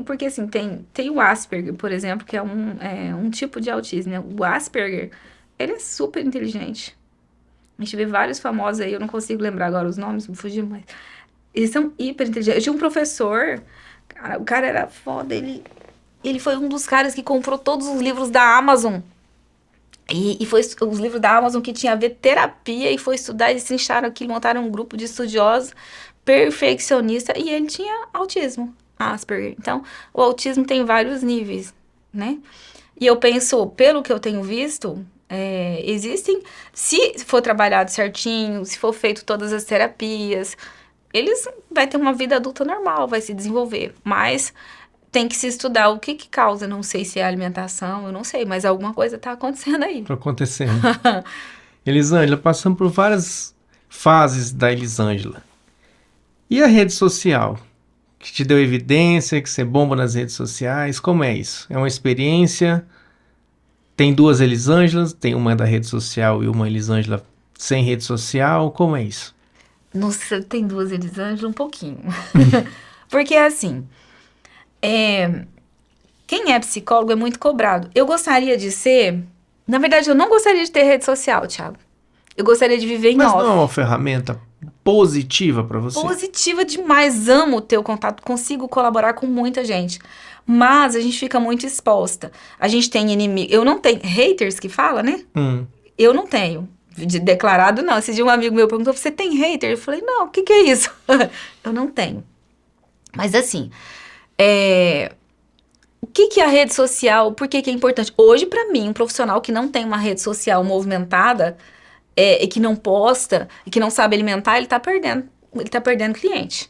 porque assim, tem o Asperger, por exemplo, que é um tipo de autismo, né? O Asperger, ele é super inteligente. A gente vê vários famosos aí, eu não consigo lembrar agora os nomes, me fugiu, mas... Eles são hiper inteligentes. Eu tinha um professor, cara, o cara era foda, ele foi um dos caras que comprou todos os livros da Amazon. E foi os livros da Amazon que tinha a ver terapia e foi estudar, eles trincharam aquilo, montaram um grupo de estudiosos, perfeccionista, e ele tinha autismo, Asperger. Então, o autismo tem vários níveis, né? E eu penso, pelo que eu tenho visto, existem, se for trabalhado certinho, se for feito todas as terapias, eles vai ter uma vida adulta normal, vai se desenvolver, mas... Tem que se estudar o que causa, não sei se é alimentação, eu não sei, mas alguma coisa tá acontecendo aí. Tá acontecendo. Elisângela, passamos por várias fases da Elisângela. E a rede social? Que te deu evidência, que você bomba nas redes sociais, como é isso? É uma experiência? Tem duas Elisângelas, tem uma da rede social e uma Elisângela sem rede social, como é isso? Nossa, tem duas Elisângela, um pouquinho. Porque assim... Quem é psicólogo é muito cobrado. Eu gostaria de ser... Na verdade, eu não gostaria de ter rede social, Thiago. Eu gostaria de viver em off. Mas não é uma ferramenta positiva para você? Positiva demais. Amo ter o contato. Consigo colaborar com muita gente. Mas a gente fica muito exposta. A gente tem inimigo. Eu não tenho... Haters que fala, né? Eu não tenho. Declarado, não. Esse dia um amigo meu perguntou, você tem hater? Eu falei, não, o que é isso? Eu não tenho. Mas assim... O que é a rede social? Por que é importante? Hoje, para mim, um profissional que não tem uma rede social movimentada, e que não posta, e que não sabe alimentar, ele tá perdendo cliente.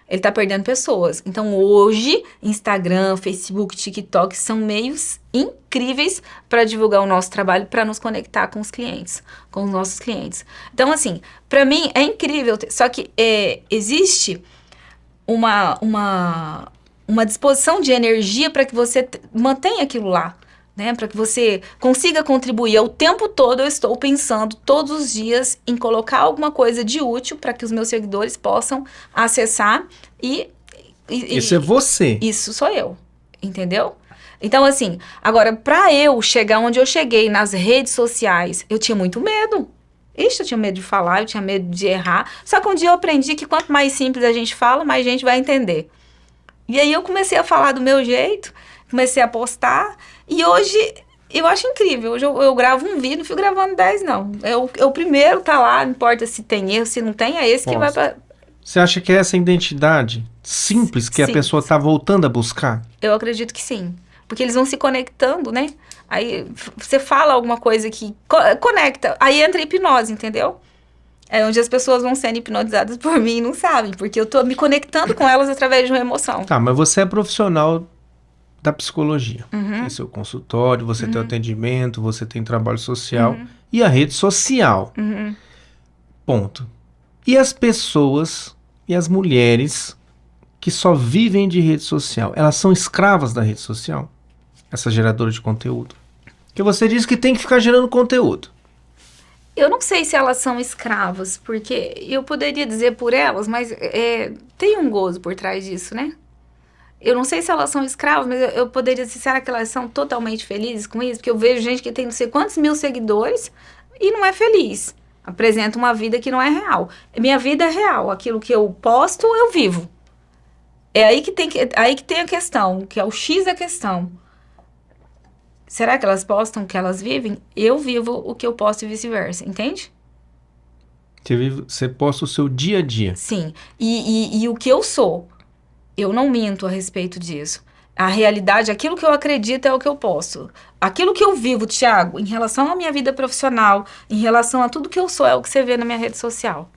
ele tá perdendo pessoas. Então, hoje, Instagram, Facebook, TikTok são meios incríveis para divulgar o nosso trabalho, para nos conectar com os clientes, com os nossos clientes. Então, assim, para mim é incrível, só que existe uma disposição de energia para que você mantenha aquilo lá, né? Para que você consiga contribuir. O tempo todo eu estou pensando, todos os dias, em colocar alguma coisa de útil para que os meus seguidores possam acessar Isso é você. Isso sou eu, entendeu? Então, assim, agora, para eu chegar onde eu cheguei nas redes sociais, eu tinha muito medo. Ixi, eu tinha medo de falar, eu tinha medo de errar. Só que um dia eu aprendi que quanto mais simples a gente fala, mais gente vai entender. E aí eu comecei a falar do meu jeito, comecei a postar, e hoje eu acho incrível. Hoje eu gravo um vídeo, não fico gravando 10, não. O primeiro tá lá, não importa se tem erro, se não tem, é esse que vai pra... Você acha que é essa identidade simples que a pessoa tá voltando a buscar? Eu acredito que sim. Porque eles vão se conectando, né? Aí você fala alguma coisa que conecta. Aí entra a hipnose, entendeu? É onde as pessoas vão sendo hipnotizadas por mim e não sabem. Porque eu tô me conectando com elas através de uma emoção. Tá, mas você é profissional da psicologia. Tem seu consultório, você tem atendimento, você tem trabalho social e a rede social. Ponto. E as pessoas e as mulheres que só vivem de rede social, elas são escravas da rede social? Essa geradora de conteúdo? Porque você disse que tem que ficar gerando conteúdo. Eu não sei se elas são escravas, porque eu poderia dizer por elas, mas tem um gozo por trás disso, né? Eu não sei se elas são escravas, mas eu poderia dizer, será que elas são totalmente felizes com isso? Porque eu vejo gente que tem não sei quantos mil seguidores e não é feliz. Apresenta uma vida que não é real. Minha vida é real. Aquilo que eu posto, eu vivo. É aí que tem a questão, que é o X da questão. Será que elas postam o que elas vivem? Eu vivo o que eu posto e vice-versa, entende? Você posta o seu dia a dia. Sim. E o que eu sou, eu não minto a respeito disso. A realidade, aquilo que eu acredito é o que eu posto. Aquilo que eu vivo, Thiago, em relação à minha vida profissional, em relação a tudo que eu sou, é o que você vê na minha rede social.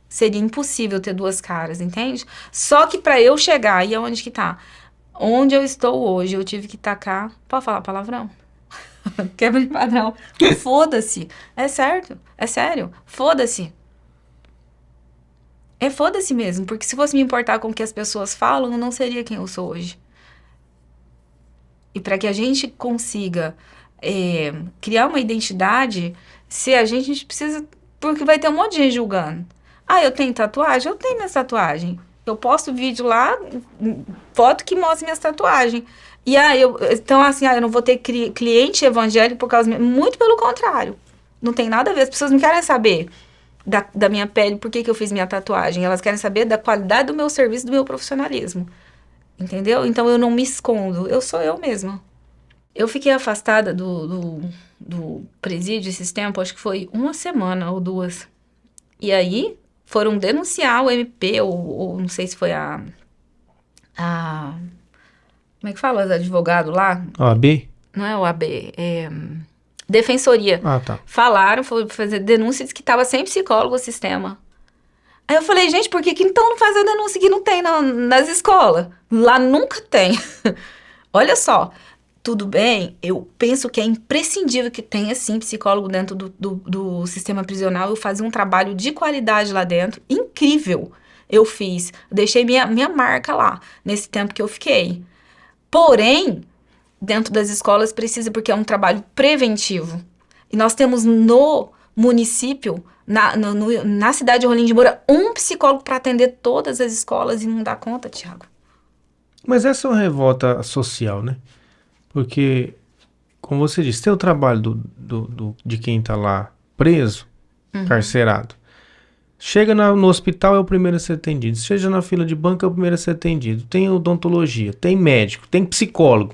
Seria impossível ter duas caras, entende? Só que para eu chegar, e aonde que tá? Onde eu estou hoje, eu tive que tacar... Pode falar palavrão? Quebra de padrão. Foda-se. É certo. É sério. Foda-se. É foda-se mesmo. Porque se fosse me importar com o que as pessoas falam, eu não seria quem eu sou hoje. E para que a gente consiga criar uma identidade, se a gente precisa... Porque vai ter um monte de gente julgando. Ah, eu tenho tatuagem? Eu tenho minha tatuagem. Eu posto vídeo lá, foto que mostra minhas tatuagens. E então, assim, eu não vou ter cliente evangélico por causa... Muito pelo contrário. Não tem nada a ver. As pessoas não querem saber da minha pele, por que eu fiz minha tatuagem. Elas querem saber da qualidade do meu serviço, do meu profissionalismo. Entendeu? Então, eu não me escondo. Eu sou eu mesma. Eu fiquei afastada do presídio esses tempos, acho que foi 1 semana ou 2. E aí... foram denunciar o MP, ou não sei se foi como é que fala? Os advogados lá? OAB? Não é OAB, Defensoria. Ah, tá. Falaram, foram fazer denúncias que estava sem psicólogo o sistema. Aí eu falei, gente, por que então não faz a denúncia que não tem nas escolas? Lá nunca tem. Olha só. Tudo bem, eu penso que é imprescindível que tenha, sim, psicólogo dentro do sistema prisional. Eu fazia um trabalho de qualidade lá dentro, incrível. Eu fiz, deixei minha marca lá, nesse tempo que eu fiquei. Porém, dentro das escolas precisa, porque é um trabalho preventivo. E nós temos no município, na cidade de Rolim de Moura, um psicólogo para atender todas as escolas e não dá conta, Thiago. Mas essa é uma revolta social, né? Porque, como você disse, tem o trabalho de quem está lá preso, carcerado. Chega no hospital, é o primeiro a ser atendido. Seja na fila de banco, é o primeiro a ser atendido. Tem odontologia, tem médico, tem psicólogo.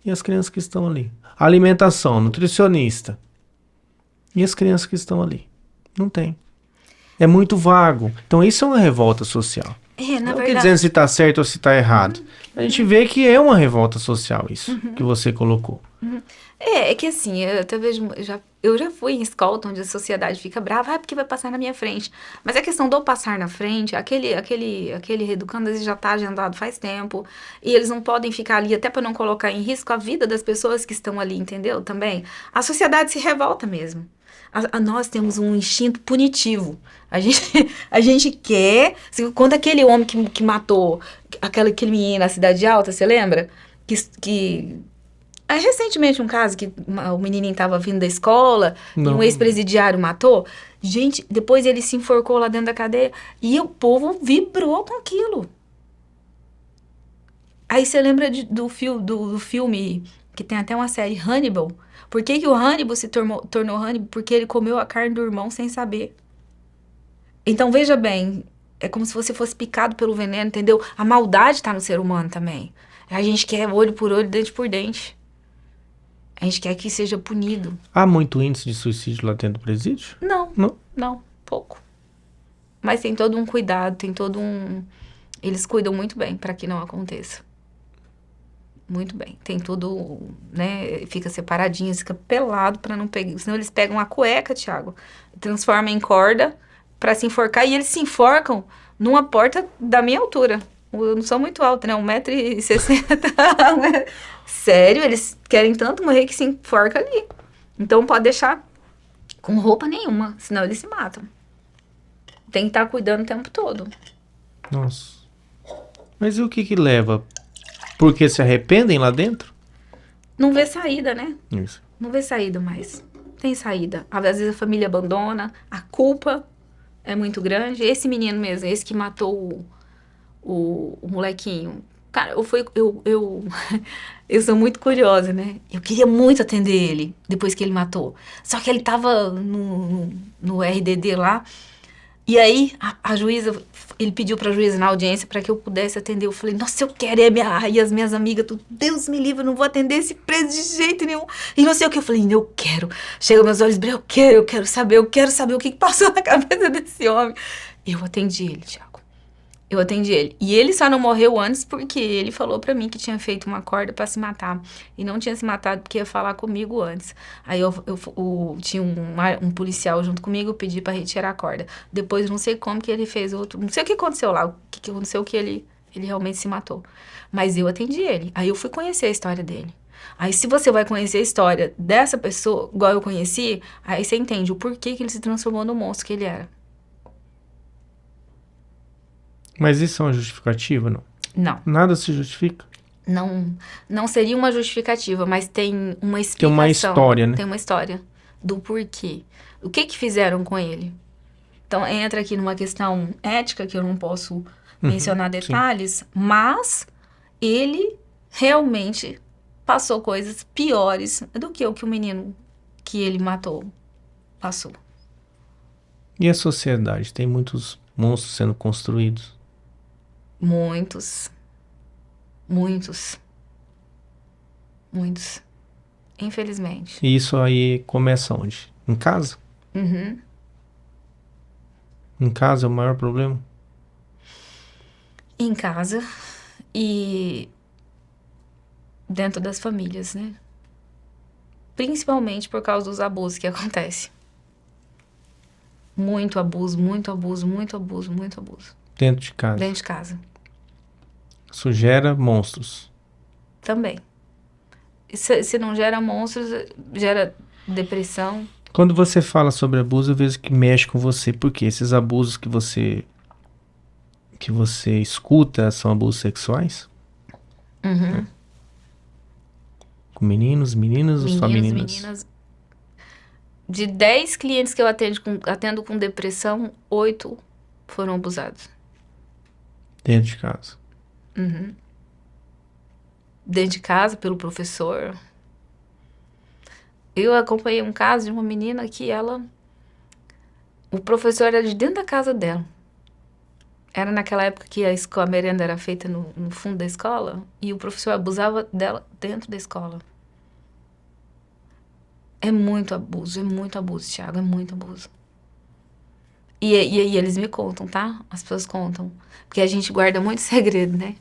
E as crianças que estão ali? Alimentação, nutricionista. E as crianças que estão ali? Não tem. É muito vago. Então isso é uma revolta social. Na não verdade... dizendo se está certo ou se está errado. A gente vê que é uma revolta social isso que você colocou. É que assim, eu até vejo, já Eu já fui em escola onde a sociedade fica brava, porque vai passar na minha frente. Mas a questão do passar na frente, aquele reeducando, ele já tá agendado faz tempo. E eles não podem ficar ali até para não colocar em risco a vida das pessoas que estão ali, entendeu? Também. A sociedade se revolta mesmo. Nós temos um instinto punitivo. A gente quer... Quando aquele homem que matou aquele menino na Cidade Alta, você lembra? Recentemente um caso que o menininho estava vindo da escola e um ex-presidiário matou. Gente, depois ele se enforcou lá dentro da cadeia e o povo vibrou com aquilo. Aí você lembra do filme, que tem até uma série, Hannibal. Por que o Hannibal se tornou Hannibal? Porque ele comeu a carne do irmão sem saber. Então, veja bem, é como se você fosse picado pelo veneno, entendeu? A maldade está no ser humano também. A gente quer olho por olho, dente por dente. A gente quer que seja punido. Há muito índice de suicídio lá dentro do presídio? Não, pouco. Mas tem todo um cuidado, tem todo um... Eles cuidam muito bem para que não aconteça. Muito bem. Tem tudo, né? Fica separadinho, fica pelado para não pegar. Senão eles pegam a cueca, Thiago, transformam em corda para se enforcar. E eles se enforcam numa porta da minha altura. Eu não sou muito alta, né? 1,60 m. Sério, eles querem tanto morrer que se enforca ali. Então pode deixar com roupa nenhuma, senão eles se matam. Tem que estar cuidando o tempo todo. Nossa. Mas e o que leva? Porque se arrependem lá dentro? Não vê saída, né? Isso. Não vê saída mais. Tem saída. Às vezes a família abandona, a culpa é muito grande. Esse menino mesmo, esse que matou o molequinho. Cara, eu sou muito curiosa, né? Eu queria muito atender ele depois que ele matou. Só que ele tava no RDD lá. E aí, a juíza, ele pediu pra juíza na audiência para que eu pudesse atender. Eu falei, nossa, eu quero. E as minhas amigas, Deus me livre, eu não vou atender esse preso de jeito nenhum. E não sei o que. Eu falei, eu quero. Chega meus olhos brilham, eu quero saber o que passou na cabeça desse homem. Eu atendi ele, Thiago. Eu atendi ele. E ele só não morreu antes porque ele falou pra mim que tinha feito uma corda pra se matar. E não tinha se matado porque ia falar comigo antes. Aí eu tinha um policial junto comigo, eu pedi pra retirar a corda. Depois não sei como que ele fez outro... Não sei o que aconteceu lá, o que aconteceu que ele realmente se matou. Mas eu atendi ele. Aí eu fui conhecer a história dele. Aí se você vai conhecer a história dessa pessoa, igual eu conheci, aí você entende o porquê que ele se transformou no monstro que ele era. Mas isso é uma justificativa, não? Não. Nada se justifica? Não seria uma justificativa, mas tem uma explicação. Tem uma história, né? Tem uma história do porquê. O que fizeram com ele? Então, entra aqui numa questão ética, que eu não posso mencionar detalhes, sim. Mas ele realmente passou coisas piores do que o menino que ele matou passou. E a sociedade? Tem muitos monstros sendo construídos? Muitos. Infelizmente. E isso aí começa onde? Em casa? Uhum. Em casa é o maior problema? Em casa e dentro das famílias, né? Principalmente por causa dos abusos que acontecem. Muito abuso. Dentro de casa? Dentro de casa. Isso gera monstros? Também. Se não gera monstros, gera depressão. Quando você fala sobre abuso, eu vejo que mexe com você. Porque esses abusos que você escuta são abusos sexuais? Uhum. É. Com meninos, meninas ou só meninas? De 10 clientes que eu atendo com depressão, 8 foram abusados. Dentro de casa? Uhum. Dentro de casa, pelo professor. Eu acompanhei um caso de uma menina que o professor era de dentro da casa dela. Era naquela época que a merenda era feita no fundo da escola e o professor abusava dela dentro da escola. É muito abuso, Thiago, é muito abuso. E eles me contam, tá? As pessoas contam. Porque a gente guarda muito segredo, né?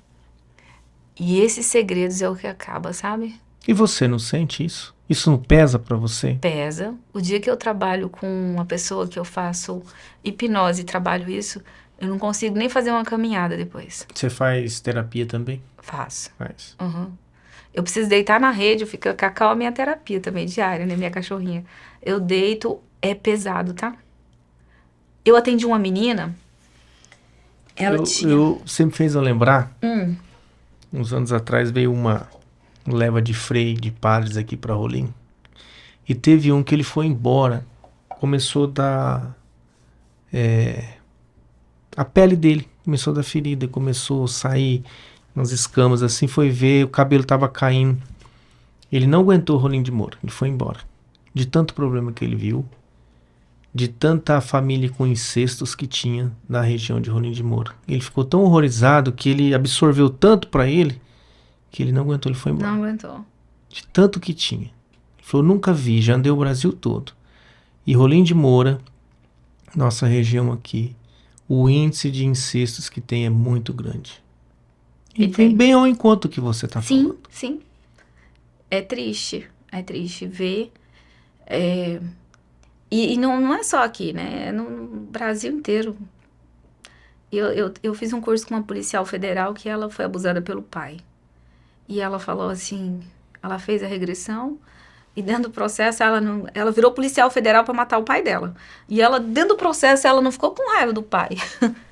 E esses segredos é o que acaba, sabe? E você não sente isso? Isso não pesa pra você? Pesa. O dia que eu trabalho com uma pessoa que eu faço hipnose e trabalho isso, eu não consigo nem fazer uma caminhada depois. Você faz terapia também? Faço. Faz. Uhum. Eu preciso deitar na rede, eu fico cacau a minha terapia também, diária, né? Minha cachorrinha. Eu deito, é pesado, tá? Eu atendi uma menina, eu sempre fez eu lembrar, uns anos atrás veio uma leva de freio de padres aqui pra Rolim, e teve um que ele foi embora, começou a dar a pele dele começou a dar ferida, começou a sair umas escamas assim, foi ver, o cabelo tava caindo, ele não aguentou Rolim de Moura, ele foi embora, de tanto problema que ele viu, de tanta família com incestos que tinha na região de Rolim de Moura. Ele ficou tão horrorizado que ele absorveu tanto pra ele que ele não aguentou, ele foi embora. Não aguentou. De tanto que tinha. Ele falou, nunca vi, já andei o Brasil todo. E Rolim de Moura, nossa região aqui, o índice de incestos que tem é muito grande. E vem bem ao encontro que você tá falando. Sim. É triste ver. E não é só aqui, né? É no Brasil inteiro. Eu fiz um curso com uma policial federal que ela foi abusada pelo pai. E ela falou assim, ela fez a regressão e dentro do processo ela virou policial federal para matar o pai dela. E ela, dentro do processo, ela não ficou com raiva do pai.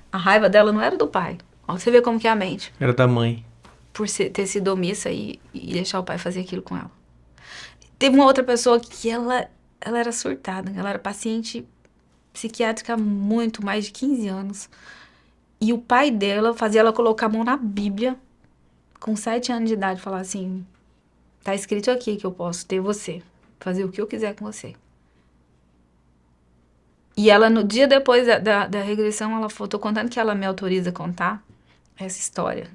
A raiva dela não era do pai. Ó, você vê como que é a mente. Era da mãe. Por ter sido omissa e deixar o pai fazer aquilo com ela. Teve uma outra pessoa que ela era surtada, ela era paciente psiquiátrica há muito, mais de 15 anos. E o pai dela fazia ela colocar a mão na Bíblia, com 7 anos de idade, falar assim, tá escrito aqui que eu posso ter você, fazer o que eu quiser com você. E ela, no dia depois da regressão, ela falou, tô contando que ela me autoriza a contar essa história.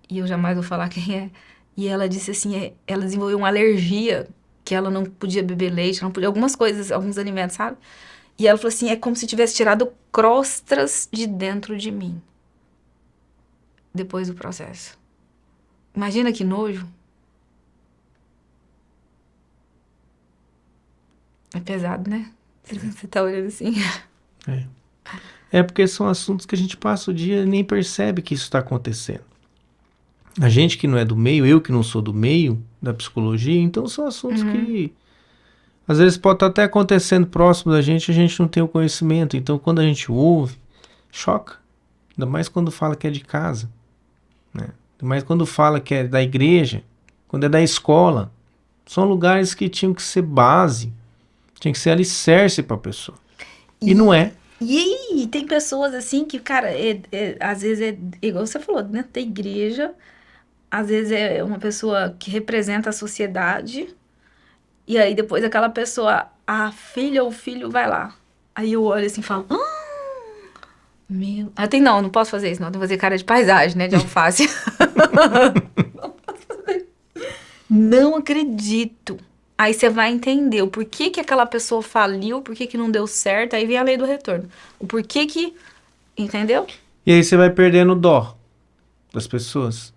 E eu jamais vou falar quem é. E ela disse assim, ela desenvolveu uma alergia, que ela não podia beber leite, não podia algumas coisas, alguns alimentos, sabe? E ela falou assim, é como se tivesse tirado crostras de dentro de mim. Depois do processo. Imagina que nojo. É pesado, né? Você tá olhando assim. É porque são assuntos que a gente passa o dia e nem percebe que isso está acontecendo. A gente que não é do meio, eu que não sou do meio da psicologia, então são assuntos que às vezes pode estar até acontecendo próximo da gente, a gente não tem o conhecimento. Então quando a gente ouve, choca. Ainda mais quando fala que é de casa, né? Ainda mais quando fala que é da igreja, quando é da escola. São lugares que tinham que ser base, tinha que ser alicerce para a pessoa. E não é. E tem pessoas assim que, cara, às vezes é igual você falou, dentro da igreja, às vezes é uma pessoa que representa a sociedade, e aí depois aquela pessoa, a filha ou o filho vai lá. Aí eu olho assim e falo, meu... não posso fazer isso, não, tem que fazer cara de paisagem, né, de alface. Não acredito. Aí você vai entender o porquê que aquela pessoa faliu, por que não deu certo, aí vem a lei do retorno. O porquê que... Entendeu? E aí você vai perdendo dó das pessoas.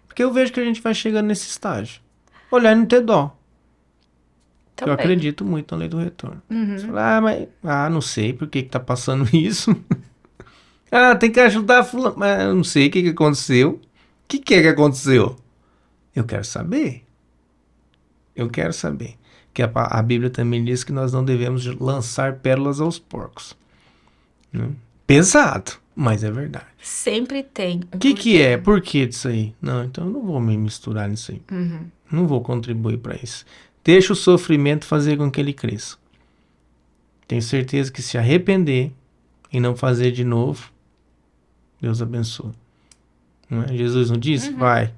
Porque eu vejo que a gente vai chegando nesse estágio. Olhar e não ter dó. Eu acredito muito na lei do retorno. Você fala, não sei por que tá passando isso. Tem que ajudar fulano. Mas eu não sei o que aconteceu. O que é que aconteceu? Eu quero saber. Que a Bíblia também diz que nós não devemos lançar pérolas aos porcos. Né? Pesado, mas é verdade. Sempre tem. O que é? Por que disso aí? Não, então eu não vou me misturar nisso aí. Não vou contribuir para isso. Deixa o sofrimento fazer com que ele cresça. Tenho certeza que se arrepender e não fazer de novo, Deus abençoe. Não é? Jesus não disse? Vai.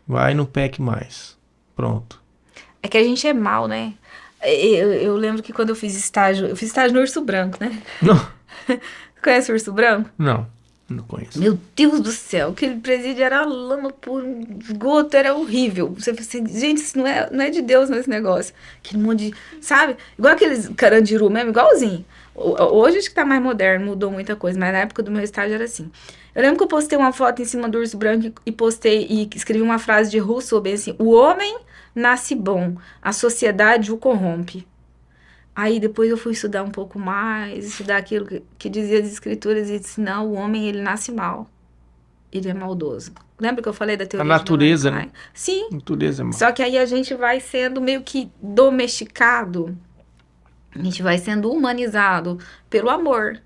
Vai e não peque mais. Pronto. É que a gente é mal, né? Eu lembro que quando eu fiz estágio no Urso Branco, né? Não. Conhece o Urso Branco? Não conheço. Meu Deus do céu, aquele presídio era lama por esgoto, era horrível. Você, gente, isso não é de Deus nesse negócio. Aquele monte de, sabe? Igual aqueles carandiru mesmo, igualzinho. Hoje acho que tá mais moderno, mudou muita coisa, mas na época do meu estágio era assim. Eu lembro que eu postei uma foto em cima do Urso Branco e postei e escrevi uma frase de Rousseau, bem assim, o homem nasce bom, a sociedade o corrompe. Aí depois eu fui estudar um pouco mais, estudar aquilo que dizia as escrituras e disse, não, o homem ele nasce mal, ele é maldoso. Lembra que eu falei da teoria a natureza, de né? Sim. A natureza é mal. Só que aí a gente vai sendo meio que domesticado, a gente vai sendo humanizado pelo amor,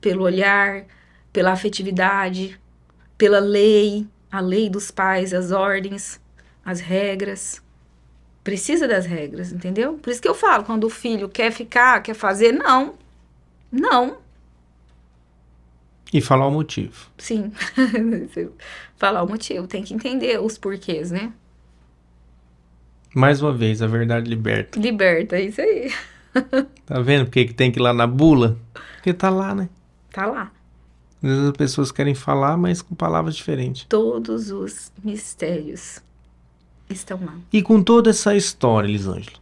pelo olhar, pela afetividade, pela lei, a lei dos pais, as ordens, as regras. Precisa das regras, entendeu? Por isso que eu falo, quando o filho quer ficar, quer fazer, não. Não. E falar o motivo. Sim. Falar o motivo, tem que entender os porquês, né? Mais uma vez, a verdade liberta. Liberta, é isso aí. Tá vendo porque que tem que ir lá na bula? Porque tá lá, né? Tá lá. Às vezes as pessoas querem falar, mas com palavras diferentes. Todos os mistérios estão lá. E com toda essa história, Elisângela,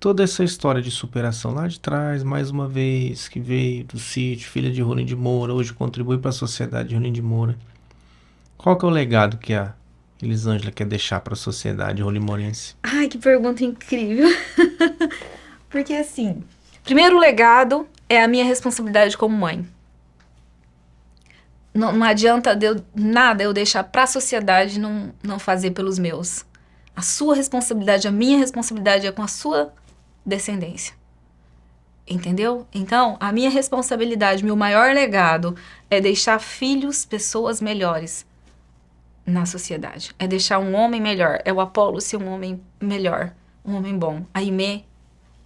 toda essa história de superação lá de trás, mais uma vez, que veio do sítio, filha de Rolim de Moura, hoje contribui para a sociedade de Rolim de Moura. Qual que é o legado que a Elisângela quer deixar para a sociedade rolimorense? Ai, que pergunta incrível. Porque assim, primeiro legado é a minha responsabilidade como mãe. Não adianta nada eu deixar para a sociedade não fazer pelos meus. A sua responsabilidade, a minha responsabilidade é com a sua descendência. Entendeu? Então, a minha responsabilidade, meu maior legado é deixar filhos, pessoas melhores na sociedade. É deixar um homem melhor. É o Apolo ser um homem melhor, um homem bom. A Aimee,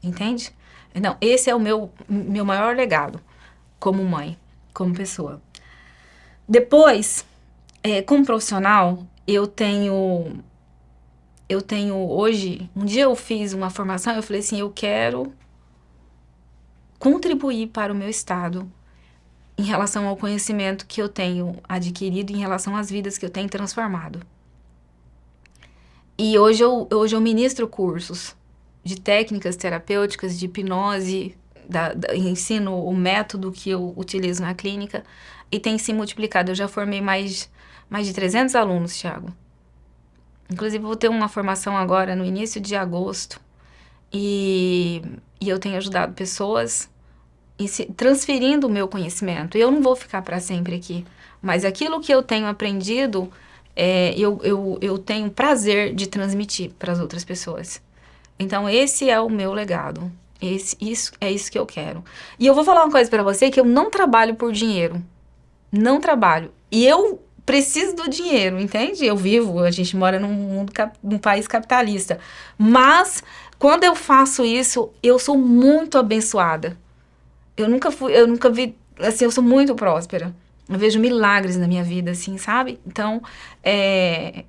entende? Então, esse é o meu maior legado como mãe, como pessoa. Depois, como profissional, eu tenho hoje, um dia eu fiz uma formação, eu falei assim, eu quero contribuir para o meu estado em relação ao conhecimento que eu tenho adquirido, em relação às vidas que eu tenho transformado. E hoje eu ministro cursos de técnicas terapêuticas, de hipnose, ensino o método que eu utilizo na clínica e tem se multiplicado. Eu já formei mais de 300 alunos, Thiago. Inclusive, vou ter uma formação agora no início de agosto e eu tenho ajudado pessoas transferindo o meu conhecimento. Eu não vou ficar para sempre aqui, mas aquilo que eu tenho aprendido, eu tenho prazer de transmitir para as outras pessoas. Então, esse é o meu legado. É isso que eu quero. E eu vou falar uma coisa para você, que eu não trabalho por dinheiro. Não trabalho. E eu preciso do dinheiro, entende? A gente mora num país capitalista. Mas, quando eu faço isso, eu sou muito abençoada. Eu nunca vi, assim, eu sou muito próspera. Eu vejo milagres na minha vida, assim, sabe? Então,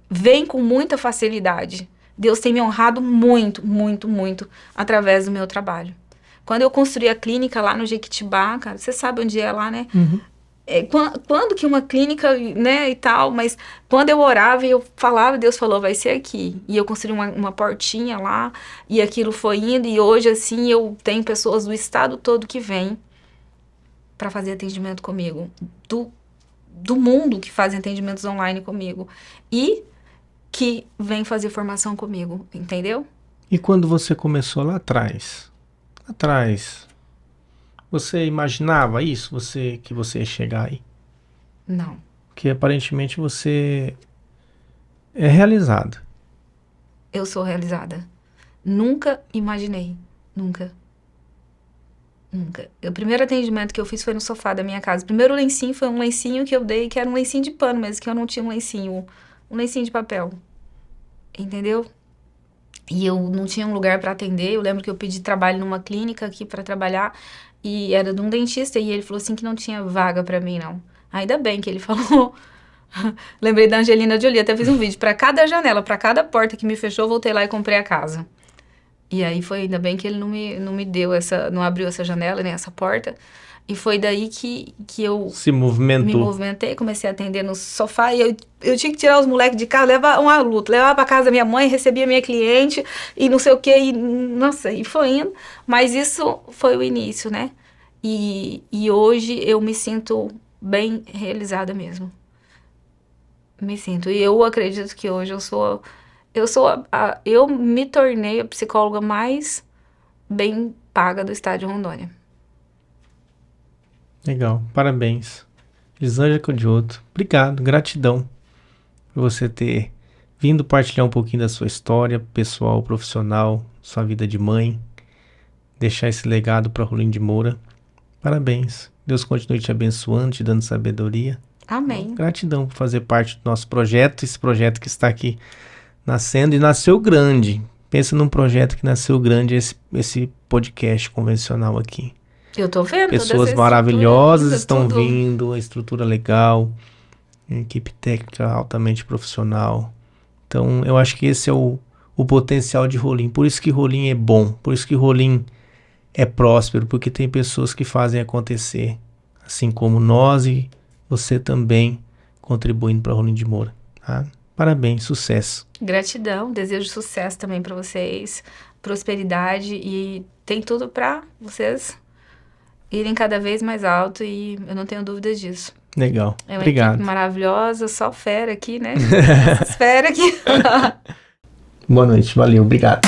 vem com muita facilidade. Deus tem me honrado muito, muito, muito através do meu trabalho. Quando eu construí a clínica lá no Jequitibá, cara, você sabe onde é lá, né? Uhum. Quando que uma clínica, né, e tal, mas quando eu orava e eu falava, Deus falou, vai ser aqui. E eu construí uma portinha lá, e aquilo foi indo, e hoje, assim, eu tenho pessoas do estado todo que vêm para fazer atendimento comigo, do mundo que fazem atendimentos online comigo, e que vem fazer formação comigo, entendeu? E quando você começou lá atrás, você imaginava isso? Que você ia chegar aí? Não. Porque aparentemente você é realizada. Eu sou realizada. Nunca imaginei. Nunca. O primeiro atendimento que eu fiz foi no sofá da minha casa. O primeiro lencinho foi um lencinho que eu dei, que era um lencinho de pano mesmo, que eu não tinha um lencinho de papel. Entendeu? E eu não tinha um lugar para atender. Eu lembro que eu pedi trabalho numa clínica aqui para trabalhar e era de um dentista e ele falou assim que não tinha vaga para mim, não. Ainda bem que ele falou. Lembrei da Angelina Jolie, até fiz um vídeo. Para cada janela, para cada porta que me fechou, eu voltei lá e comprei a casa. E aí foi ainda bem que ele não me deu não abriu essa janela, nem essa porta. E foi daí que eu se movimentou. Me movimentei, comecei a atender no sofá. E eu tinha que tirar os moleques de casa, levar uma luta. Levava pra casa da minha mãe, recebia minha cliente e não sei o quê. E, nossa, e foi indo. Mas isso foi o início, né? E hoje eu me sinto bem realizada mesmo. Me sinto. E eu acredito que hoje eu sou eu me tornei a psicóloga mais bem paga do estado de Rondônia. Legal, parabéns. Elisângela Codioto, obrigado, gratidão por você ter vindo partilhar um pouquinho da sua história pessoal, profissional, sua vida de mãe, deixar esse legado para Rolim de Moura. Parabéns. Deus continue te abençoando, te dando sabedoria. Amém. Gratidão por fazer parte do nosso projeto, esse projeto que está aqui nascendo e nasceu grande. Pensa num projeto que nasceu grande, esse podcast convencional aqui. Eu tô vendo. Pessoas maravilhosas estão vindo, a estrutura legal, a equipe técnica altamente profissional. Então, eu acho que esse é o potencial de Rolim. Por isso que Rolim é bom, por isso que Rolim é próspero, porque tem pessoas que fazem acontecer, assim como nós e você também contribuindo para Rolim de Moura. Tá? Parabéns, sucesso. Gratidão, desejo sucesso também para vocês, prosperidade, e tem tudo para vocês irem cada vez mais alto, e eu não tenho dúvidas disso. Legal, é uma obrigado. Equipe maravilhosa, só fera aqui, né? Essas fera aqui. Boa noite, valeu, obrigado.